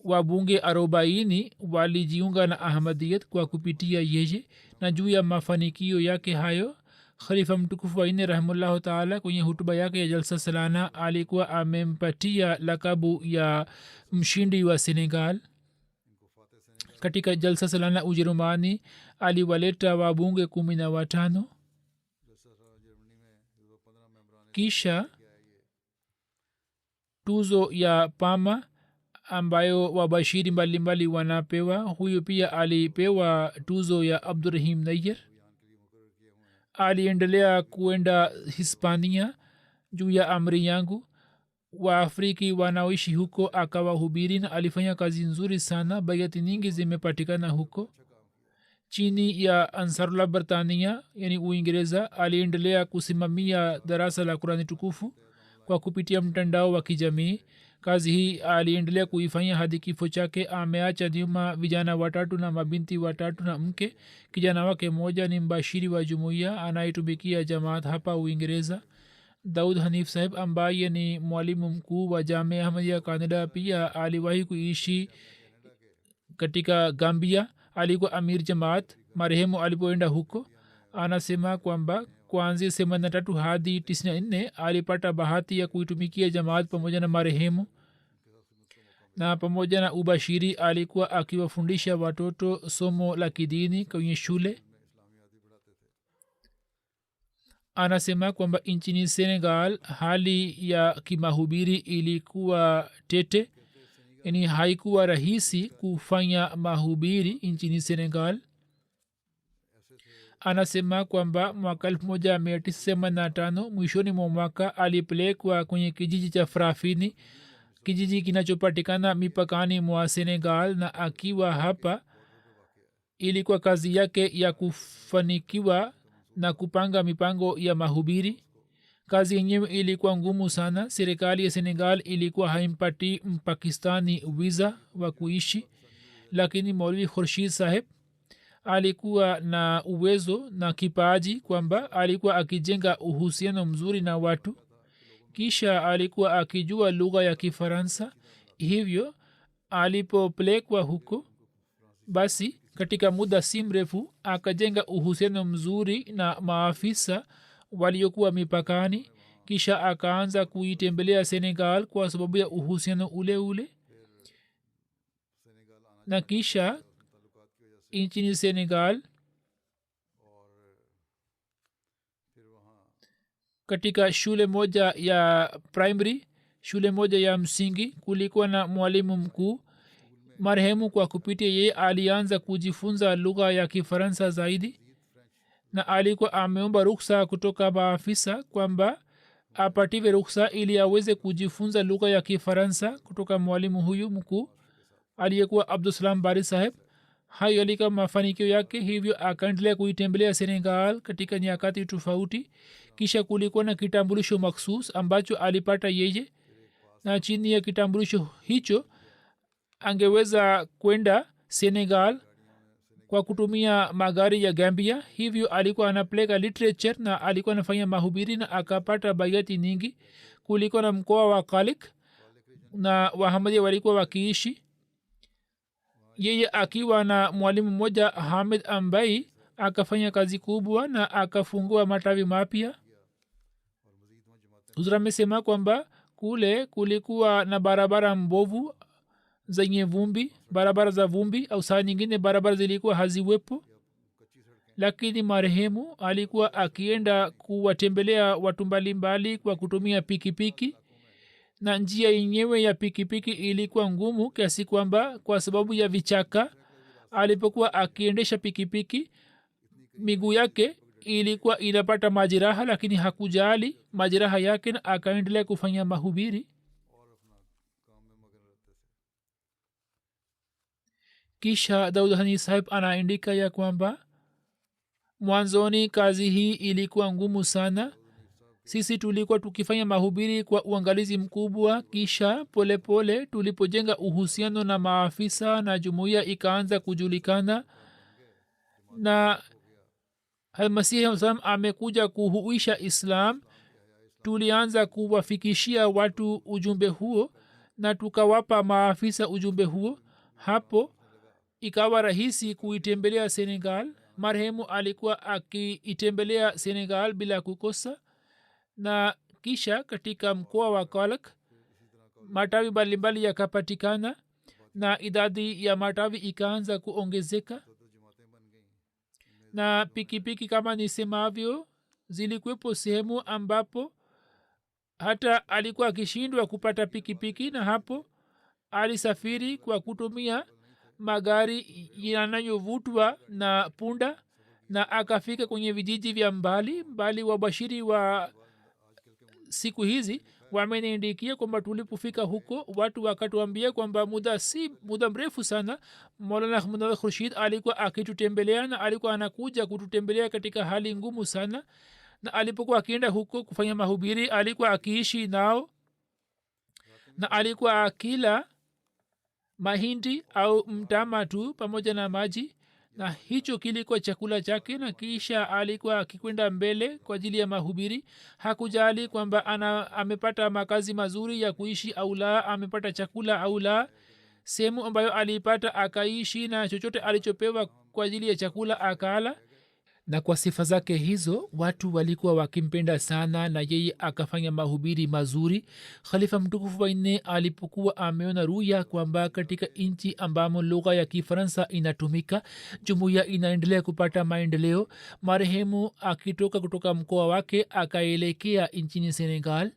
Wabunge 40 walijiunga na Ahmadiyat kwa kupitia yeye, na juu ya mafanikio yake hayo Khalifa mtukufu wa nne rahimahullahu taala kwenye hutuba yake ya jalsa salana alikuwa amempatia lakabu ya mshindi wa Senegal. Katika jalsa salana Ujerumani aliwaleta wabunge 15. Kisha tuzo ya Pama ambayo wabashiri mbalimbali wanapewa, huyu pia alipewa tuzo ya Abdurrahim Nayyar. Aliendelea kuenda Hispania juu ya amri yangu. Waafriki wanaoishi huko akawahubiri na alifanya kazi nzuri sana. bayati nyingi zimepatikana huko. Chini ya Ansarullah Britania yani Uingereza aliendelea kusimamia darasa la Qurani tukufu kwa kupitia mtandao wa kijamii. Kazi hii aliendelea kuifanya hadi kifo chake. Ameacha nyuma vijana 3 na mabinti 3 na mke. Kijana wake mmoja ni mbashiri wa jumuiya anayetumikia jamaat hapa Uingereza. Daud Hanif Sahib ambaye ni mwalimu mkuu wa Jamia Ahmadiyya Canada pia aliwahi kuishi katika Gambia. Alikuwa amir jamaat marehemu alipoenda huko. Anasema kwamba kuanzia 83 hadi 94 alipata bahati ya kuitumikia jamaat pamoja na marehemu, na pamoja na ubashiri alikuwa akiwafundisha watoto somo la kidini kwenye shule. Anasema kwamba nchini Senegal hali ya kimahubiri ilikuwa tete, yani haikuwa rahisi kufanya mahubiri nchini Senegal. Anasema kwamba mwaka 1985 mwishoni mwa mwaka alipelekwa kwenye kijiji cha Frafini kijiji kinachopatikana mipakani mwa senegal, na akiwa hapa ilikuwa kazi yake ya kufanikiwa na kupanga mipango ya mahubiri. kazi yenyewe ilikuwa ngumu sana. serikali ya senegal ilikuwa haimpati mpakistani wiza wa kuishi, lakini maulvi khurshid saheb alikuwa na uwezo na kipaji kwamba alikuwa akijenga uhusiano mzuri na watu. kisha alikuwa akijua lugha ya kifaransa, hivyo alipopelekwa huko basi katika muda si mrefu akajenga uhusiano mzuri na maafisa waliokuwa mipakani. kisha akaanza kuitembelea senegal kwa sababu ya uhusiano ule ule, na kisha nchini senegal katika shule moja ya primary, shule moja ya msingi, kulikuwa na mwalimu mkuu marehemu. kwa kupitia yeye alianza kujifunza lugha ya kifaransa zaidi, na alikuwa ameomba ruksa kutoka maafisa kwamba apatiwe ruksa ili aweze kujifunza lugha ya kifaransa kutoka mwalimu huyu mkuu aliyekuwa abdusalam bari saheb. hayo yalikuwa mafanikio yake, hivyo akaendelea kuitembelea senegal katika nyakati tofauti. kisha kulikuwa na kitambulisho maksus ambacho alipata yeye, na chini ya kitambulisho hicho angeweza kwenda senegal kwa kutumia magari ya gambia. hivyo alikuwa anapeleka literature na alikuwa anafanya mahubiri na akapata bayati nyingi. kulikuwa na mkoa wa kalik na wahamadia walikuwa wakiishi. yeye akiwa na mwalimu mmoja hamid ambai akafanya kazi kubwa na akafungua matawi mapya. uzra amesema kwamba kule kulikuwa na barabara mbovu zenye vumbi, barabara za vumbi, au saa nyingine barabara zilikuwa haziwepo, lakini marehemu alikuwa akienda kuwatembelea watu mbalimbali kwa kutumia pikipiki, na njia yenyewe ya pikipiki ilikuwa ngumu kiasi kwamba kwa sababu ya vichaka alipokuwa akiendesha pikipiki miguu yake ilikuwa inapata majeraha, lakini hakujali majeraha yake na akaendelea kufanya mahubiri. kisha daud hani sahib anaandika ya kwamba mwanzoni kazi hii ilikuwa ngumu sana. sisi tulikuwa tukifanya mahubiri kwa uangalizi mkubwa, kisha polepole tulipojenga uhusiano na maafisa na jumuiya ikaanza kujulikana, na almasihi salam amekuja kuhuisha islam. tulianza kuwafikishia watu ujumbe huo na tukawapa maafisa ujumbe huo. hapo ikawa rahisi kuitembelea senegal. marehemu alikuwa akiitembelea senegal bila kukosa, na kisha katika mkoa wa kalak matawi mbalimbali yakapatikana na idadi ya matawi ikaanza kuongezeka, na pikipiki kama nisemavyo zilikuwepo sehemu ambapo hata alikuwa akishindwa kupata pikipiki, na hapo alisafiri kwa kutumia magari yanayovutwa na punda, na akafika kwenye vijiji vya mbali mbali. wabashiri wa siku hizi wameniindikia kwamba tulipofika huko watu wakatuambia kwamba muda mrefu sana maulana ahmad khurshid alikuwa akitutembelea, na alikuwa anakuja kututembelea katika hali ngumu sana, na alipokuwa akienda huko kufanya mahubiri alikuwa akiishi nao, na alikuwa akila mahindi au mtama tu pamoja na maji, na hicho kilikuwa chakula chake. na kisha alikuwa akikwenda mbele kwa ajili ya mahubiri. hakujali kwamba amepata makazi mazuri ya kuishi au la, amepata chakula au la. sehemu ambayo aliipata akaishi, na chochote alichopewa kwa ajili ya chakula akala. na kwa sifa zake hizo watu walikuwa wakimpenda sana, na yeye akafanya mahubiri mazuri. khalifa mtukufu wa nne alipokuwa ameona ruya kwamba katika nchi ambamo lugha ya kifaransa inatumika jumuiya inaendelea kupata maendeleo, marehemu akitoka kutoka mkoa wake akaelekea nchini senegal.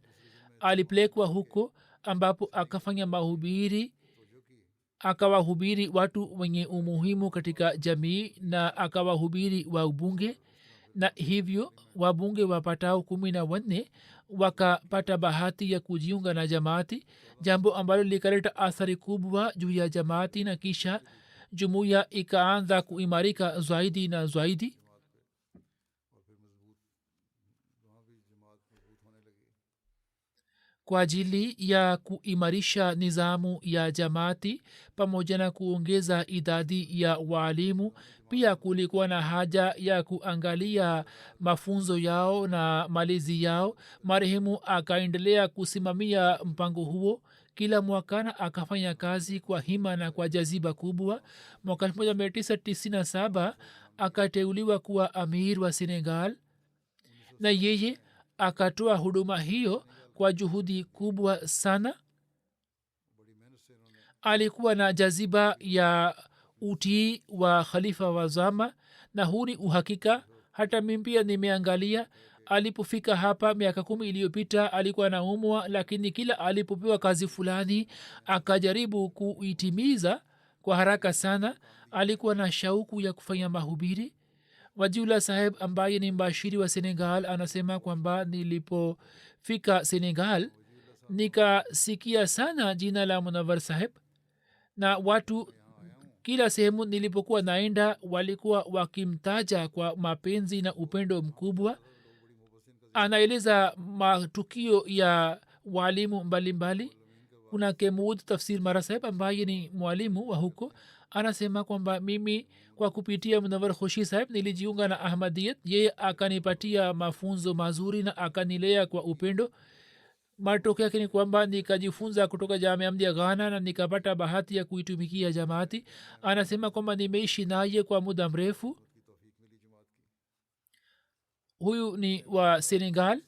alipelekwa huko ambapo akafanya mahubiri, akawahubiri watu wenye umuhimu katika jamii, na akawahubiri wa ubunge, na hivyo wabunge wapatao 14 wakapata bahati ya kujiunga na jamaati, jambo ambalo likaleta athari kubwa juu ya jamaati, na kisha jumuiya ikaanza kuimarika zaidi na zaidi. Kwa ajili ya kuimarisha nizamu ya jamaati pamoja na kuongeza idadi ya waalimu, pia kulikuwa na haja ya kuangalia mafunzo yao na malezi yao. Marehemu akaendelea kusimamia mpango huo kila mwaka na akafanya kazi kwa hima na kwa jaziba kubwa. Mwaka 1997 akateuliwa kuwa amir wa senegal, na yeye akatoa huduma hiyo kwa juhudi kubwa sana. Alikuwa na jaziba ya utii wa khalifa wa zama, na huu ni uhakika. Hata mimi pia nimeangalia, alipofika hapa miaka 10 iliyopita alikuwa anaumwa, lakini kila alipopewa kazi fulani akajaribu kuitimiza kwa haraka sana. Alikuwa na shauku ya kufanya mahubiri. Wajiula saheb ambaye ni mbashiri wa senegal anasema kwamba nilipofika senegal nikasikia sana jina la munawar saheb, na watu kila sehemu nilipokuwa naenda walikuwa wakimtaja kwa mapenzi na upendo mkubwa. Anaeleza matukio ya walimu mbalimbali. Kuna kemud tafsir mara saheb ambaye ni mwalimu wa huko, anasema kwamba mimi kwa kupitia munawar khushi saheb nilijiunga na ahmadiyat. yeye akanipatia mafunzo mazuri na akanilea kwa upendo. matokeo yake ni kwamba nikajifunza kutoka jamia mdia ghana na nikapata bahati ya kuitumikia jamaati. anasema kwamba nimeishi naye kwa muda mrefu. huyu ni wa senegal.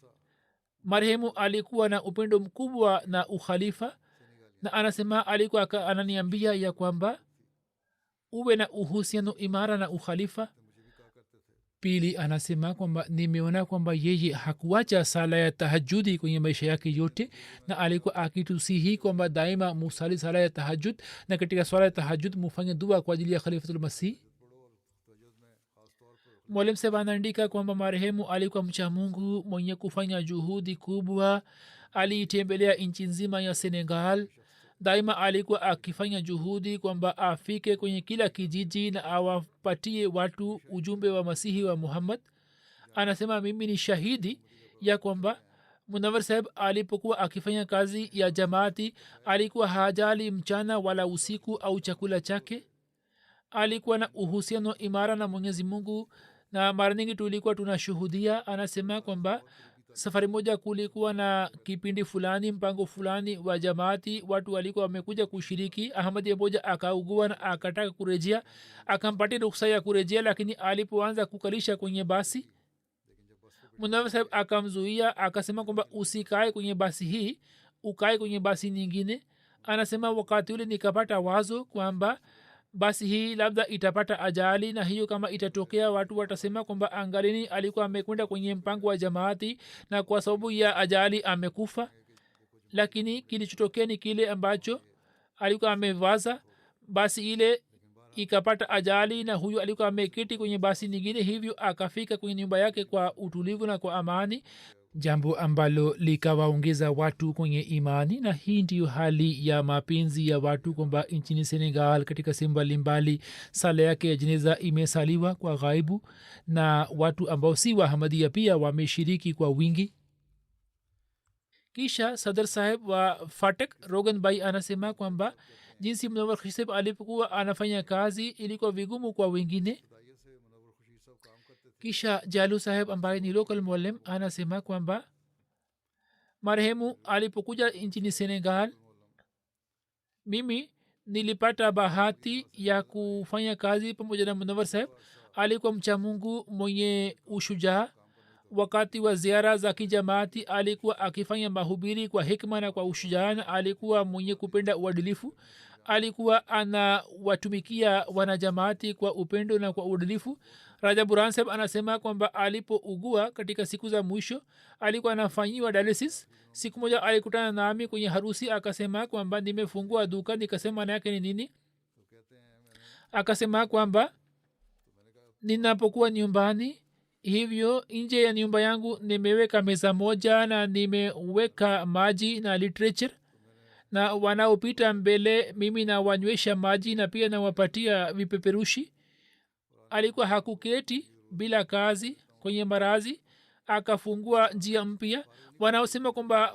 marehemu alikuwa na upendo mkubwa na ukhalifa, na anasema alikuwa ananiambia ya kwamba uwe na uhusiano imara na ukhalifa. pili anasema kwamba nimeona kwamba yeye hakuacha sala ya tahajudi kwenye maisha yake yote, na alikuwa akitusihi kwamba daima musali sala ya tahajud, na katika swala ya tahajud mufanye dua kwa ajili ya khalifatul masih. mwalimu seba anaandika kwamba marehemu alikuwa mcha mungu mwenye kufanya juhudi kubwa. aliitembelea nchi nzima ya senegal. daima alikuwa akifanya juhudi kwamba afike kwenye kila kijiji na awapatie watu ujumbe wa masihi wa muhammad. anasema mimi ni shahidi ya kwamba munawar saheb alipokuwa akifanya kazi ya jamaati alikuwa hajali mchana wala usiku au chakula chake. alikuwa na uhusiano imara na mwenyezi mungu, na mara nyingi tulikuwa tunashuhudia. anasema kwamba safari moja kulikuwa na kipindi fulani, mpango fulani wa jamaati, watu walikuwa wamekuja kushiriki. ahmadi moja akaugua na akataka kurejea, akampatia ruksa ya kurejea, lakini alipoanza kukalisha kwenye basi munawar saheb akamzuia, akasema kwamba usikae kwenye basi hii, ukae kwenye basi nyingine. anasema wakati ule nikapata wazo kwamba basi hii labda itapata ajali, na hiyo kama itatokea watu watasema kwamba angalini alikuwa amekwenda kwenye mpango wa jamaati na kwa sababu ya ajali amekufa. lakini kilichotokea ni kile ambacho alikuwa amewaza. basi ile ikapata ajali na huyu alikuwa ameketi kwenye basi nyingine, hivyo akafika kwenye nyumba yake kwa utulivu na kwa amani, jambo ambalo likawaongeza watu kwenye imani. na hii ndiyo hali ya mapenzi ya watu kwamba nchini senegal katika sehemu mbalimbali sala yake ya jeneza imesaliwa kwa ghaibu, na watu ambao si wahamadia pia wameshiriki kwa wingi. kisha sadr saheb wa fatek rogan bai anasema kwamba jinsi munawar khushi saheb alipokuwa anafanya kazi ilikuwa vigumu kwa wengine. kisha jalu saheb ambaye ni local mwalimu anasema kwamba marehemu alipokuja nchini senegal mimi nilipata bahati ya kufanya kazi pamoja na munawar saheb. alikuwa mcha mungu mwenye ushujaa. wakati wa ziara za kijamaati alikuwa akifanya mahubiri kwa hikma na kwa ushujaa, na alikuwa mwenye kupenda uadilifu. alikuwa anawatumikia wanajamaati kwa upendo na kwa uadilifu. raja buran saheb anasema kwamba alipougua katika siku za mwisho alikuwa anafanyiwa dialysis. siku moja alikutana nami kwenye harusi, akasema kwamba nimefungua duka. nikasema na yake ni nini? akasema kwamba ninapokuwa nyumbani hivyo nje ya nyumba yangu nimeweka meza moja na nimeweka maji na literature na wanaopita mbele mimi nawanywesha maji na pia nawapatia vipeperushi. Alikuwa hakuketi bila kazi kwenye marazi, akafungua njia mpya. Wanaosema kwamba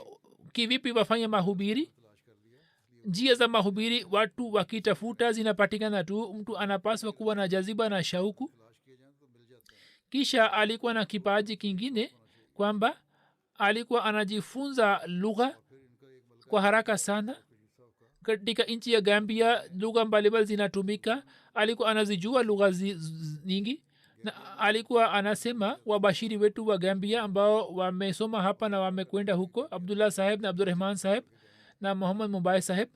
kivipi wafanye mahubiri, njia za mahubiri watu wakitafuta zinapatikana tu. Mtu anapaswa kuwa na jaziba na shauku. Kisha alikuwa na kipaji kingine kwamba alikuwa anajifunza lugha kwa haraka sana. Katika nchi ya gambia lugha mbalimbali zinatumika, alikuwa anazijua lugha nyingi. Na alikuwa anasema wabashiri wetu wa gambia ambao wamesoma hapa na wamekwenda huko, abdullah saheb na abdurrahman saheb na muhammad mubai saheb,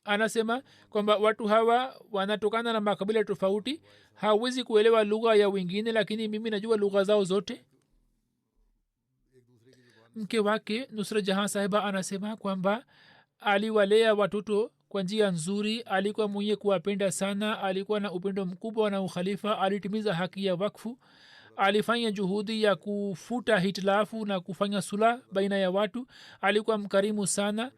anasema kwamba watu hawa wanatokana na makabila tofauti, hawezi kuelewa lugha ya wengine, lakini mimi najua lugha zao zote. mke wake nusra jahan sahiba anasema kwamba aliwalea watoto kwa njia nzuri, alikuwa mwenye kuwapenda sana, alikuwa na upendo mkubwa na ukhalifa, alitimiza haki ya wakfu, alifanya juhudi ya kufuta hitilafu na kufanya sula baina ya watu, alikuwa mkarimu sana.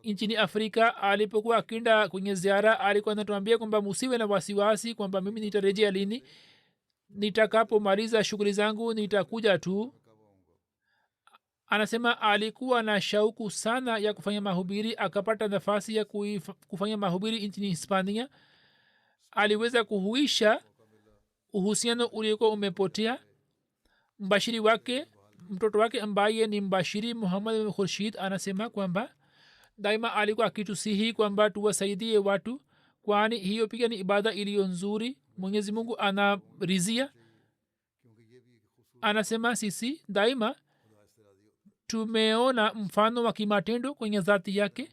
nchini afrika alipokuwa akinda kwenye ziara alikuwa anatuambia kwamba musiwe na wasiwasi kwamba mimi nitarejea lini, nitakapomaliza shughuli zangu nitakuja tu. anasema alikuwa na shauku sana ya kufanya mahubiri, akapata nafasi ya kufanya mahubiri nchini hispania. aliweza kuhuisha uhusiano uliokuwa umepotea. mbashiri wake, mtoto wake ambaye ni mbashiri muhammad khurshid, anasema kwamba daima alikuwa akitusihi kwamba tuwasaidie watu, kwani hiyo pia ni ibada iliyo nzuri, mwenyezi mungu anarizia. anasema sisi daima tumeona mfano wa kimatendo kwenye dhati yake.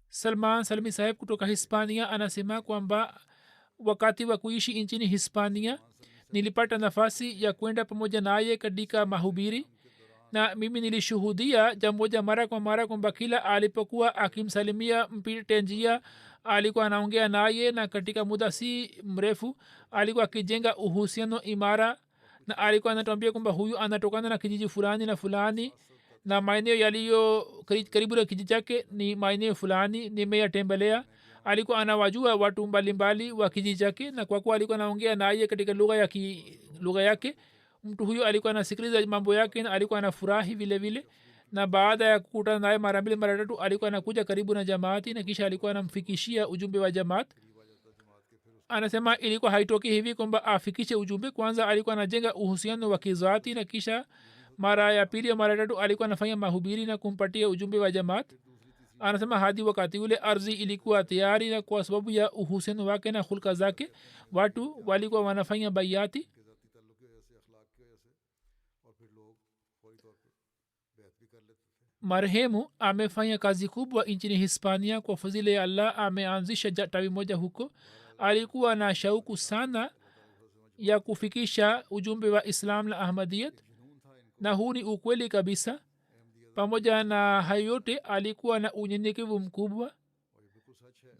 salman salmi saheb kutoka hispania anasema kwamba wakati wa kuishi nchini hispania nilipata nafasi ya kwenda pamoja naye katika mahubiri, na mimi nilishuhudia jambo moja mara kwa mara kwamba kila alipokuwa akimsalimia mpite njia alikuwa anaongea naye, na katika muda si mrefu alikuwa akijenga uhusiano imara, na alikuwa anatuambia kwamba huyu anatokana na kijiji fulani na fulani, na maeneo yaliyo karibu na kijiji chake ni maeneo fulani nimeyatembelea. alikuwa anawajua watu mbalimbali wa kijiji chake, na kwa kuwa alikuwa anaongea naye katika lugha yake, mtu huyo alikuwa anasikiliza mambo yake na alikuwa anafurahi vile vile. na baada ya kukutana naye mara mbili mara tatu alikuwa anakuja karibu na jamaati, na kisha alikuwa anamfikishia ujumbe wa jamaat. anasema ilikuwa haitoki hivi kwamba afikishe ujumbe, kwanza alikuwa anajenga uhusiano wa kizati, na kisha mara ya pili mara tatu alikuwa anafanya mahubiri na kumpatia ujumbe wa jamaat. anasema hadi wakati ule ardhi ilikuwa tayari, na kwa sababu ya uhusiano wake na hulka zake watu walikuwa wanafanya baiati. marehemu amefanya kazi kubwa nchini hispania. kwa fadhili ya allah ameanzisha tawi moja huko. alikuwa na shauku sana ya kufikisha ujumbe wa islam na ahmadiyat, na huu ni ukweli kabisa. pamoja na hayo yote alikuwa na unyenyekevu mkubwa.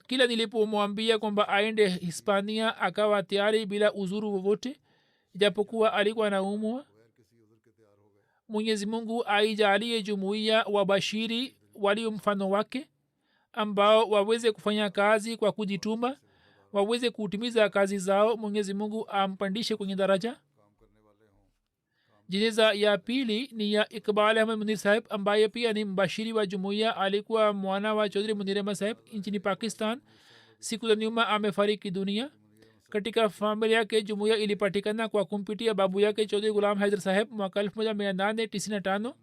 kila nilipomwambia kwamba aende hispania akawa tayari bila uzuru wowote, ijapokuwa alikuwa naumwa. mwenyezi mungu aijalie jumuiya wabashiri walio mfano wake, ambao waweze kufanya kazi kwa kujituma, waweze kutimiza kazi zao. mwenyezi mungu ampandishe kwenye daraja. jeneza ya pili ni ya iqbal ahmed munir saheb ambaye pia ni mbashiri wa jumuiya. alikuwa mwana wa chaudhri munir ahmed saheb nchini pakistan. siku za nyuma amefariki dunia. katika familia yake jumuiya ilipatikana kwa kumpitia babu yake chaudhri gulam haidar saheb mwaka 1895.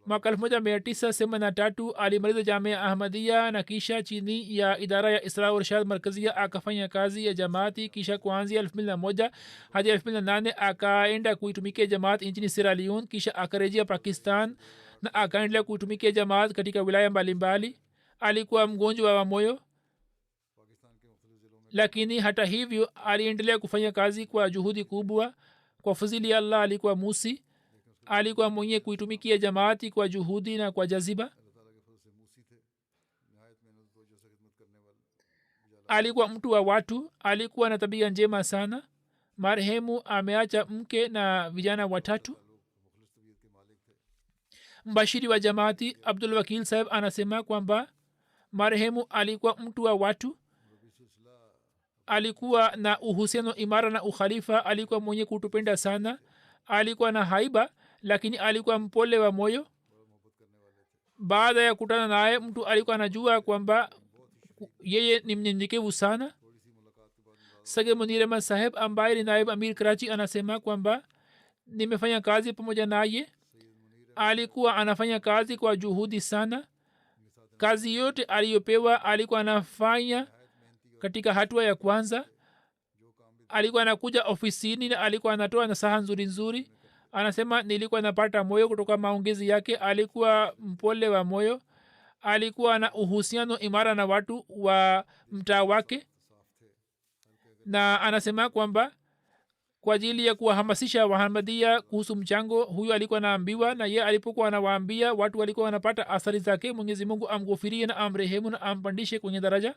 mwaka 1983 alimaliza jamia ahmadia, na kisha chini ya idara ya isra urshad markazia akafanya kazi ya jamaati. kisha kuanzia 2001 hadi 2008 akaenda kuitumikia jamaat nchini sierra leone. kisha akarejea pakistan na akaendelea kuitumikia jamaat katika wilaya mbalimbali. alikuwa mgonjwa wa moyo, lakini hata hivyo aliendelea kufanya kazi kwa juhudi kubwa. kwa fadhili ya allah alikuwa musi, alikuwa mwenye kuitumikia jamaati kwa juhudi na kwa jaziba. alikuwa mtu wa watu, alikuwa na tabia njema sana. Marehemu ameacha mke na vijana watatu. Mbashiri wa jamaati Abdul Wakil saheb anasema kwamba marehemu alikuwa mtu wa watu, alikuwa na uhusiano imara na ukhalifa, alikuwa mwenye kutupenda sana, alikuwa na haiba lakini alikuwa mpole wa moyo. baada ya kutana naye mtu alikuwa anajua kwamba yeye ni mnyenyekevu sana. Sage Munir Ahmad saheb ambaye ni naib amir Karachi anasema kwamba nimefanya kazi pamoja naye, alikuwa anafanya kazi kwa juhudi sana. kazi yote aliyopewa alikuwa anafanya katika hatua ya kwanza. alikuwa anakuja ofisini na alikuwa anatoa nasaha nzuri nzuri. Anasema nilikuwa napata moyo kutoka maongezi yake. alikuwa mpole wa moyo, alikuwa na uhusiano imara na watu wa mtaa wake, na anasema kwamba kwa ajili ya kuwahamasisha wahamadia kuhusu mchango huyo alikuwa naambiwa, na ye alipokuwa anawaambia watu walikuwa wanapata athari zake. Mwenyezi Mungu amghufirie na amrehemu na ampandishe kwenye daraja.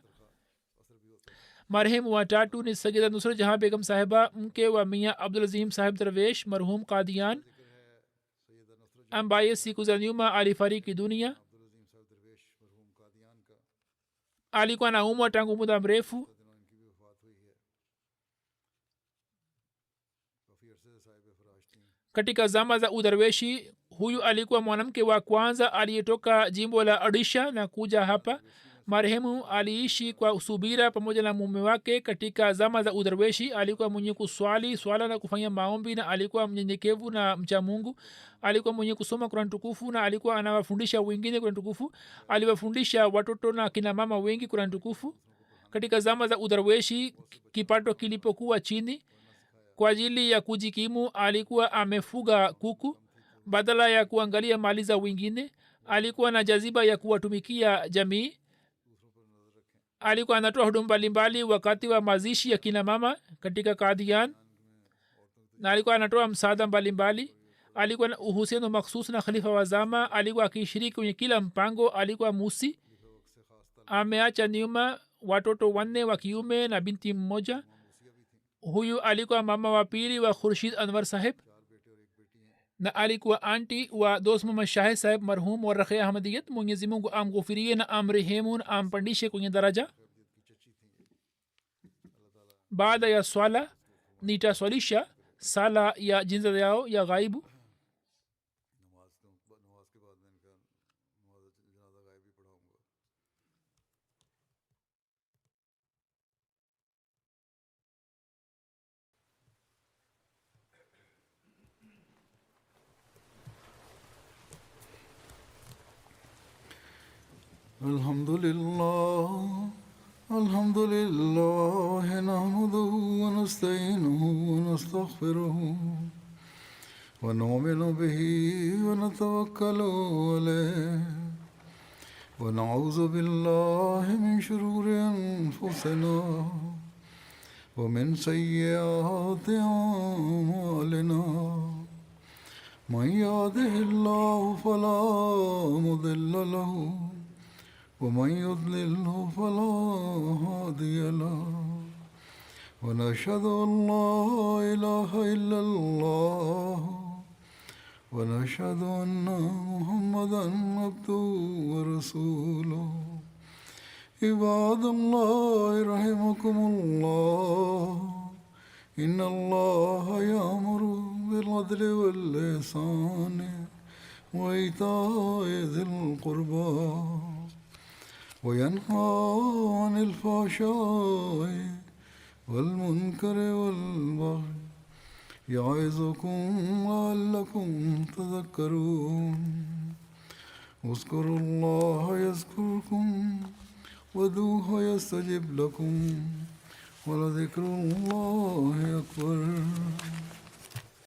marehemu watatu ni Sayyida Nusrat Jahan Begum sahiba, mke wa Mia Abdul Azim sahib Darwesh marhum Qadian, ambaye siku za nyuma alifariki dunia. alikuwa anaumwa tangu muda mrefu. katika zama za udarweshi huyu alikuwa mwanamke wa kwanza aliyetoka jimbo la Odisha na kuja hapa. marehemu aliishi kwa subira pamoja na mume wake katika zama za udarweshi. alikuwa mwenye kuswali swala na kufanya maombi, na alikuwa mnyenyekevu na mcha Mungu. alikuwa mwenye kusoma Qur'an tukufu na alikuwa anawafundisha wengine Qur'an tukufu. aliwafundisha watoto na kina mama wengi Qur'an tukufu. katika zama za udarweshi kipato kilipokuwa chini, kwa ajili ya kujikimu alikuwa amefuga kuku badala ya kuangalia mali za wengine. alikuwa na jaziba ya kuwatumikia jamii. alikuwa anatoa huduma mbalimbali wakati wa mazishi ya kina mama katika Qadian, na alikuwa anatoa msaada mbalimbali. alikuwa na uhusiano makhsus na khalifa wa zama. alikuwa akishiriki kwenye kila mpango. alikuwa musi. ameacha nyuma watoto 4 wa kiume na binti mmoja. huyu alikuwa mama wa pili wa Khurshid Anwar saheb, na alikuwa anti wa dost Muhammad Shahid saheb marhum wa Rakhi Ahmadiyat. Mwenyezi Mungu amghufirie na amrehemu na ampandishe kwenye daraja. baada ya swala nitaswalisha sala ya jinza yao ya ghaibu. الحمد لله نحمده ونستعينه ونستغفره ونؤمن به ونتوكل عليه ونعوذ بالله من شرور أنفسنا ومن سيئات أعمالنا. من يهده الله فلا مضل له ومن يضلله فلا هادي له. ونشهد أن لا إله إلا الله ونشهد أن محمدا عبده ورسوله. عباد الله رحمكم الله، إن الله يأمر بالعدل والإحسان وإيتاء ذي القربى وينهى عن الفحشاء والمنكر والبغي يعظكم لعلكم تذكرون. اذكروا الله يذكركم وادعوه يستجب لكم ولذكر الله أكبر.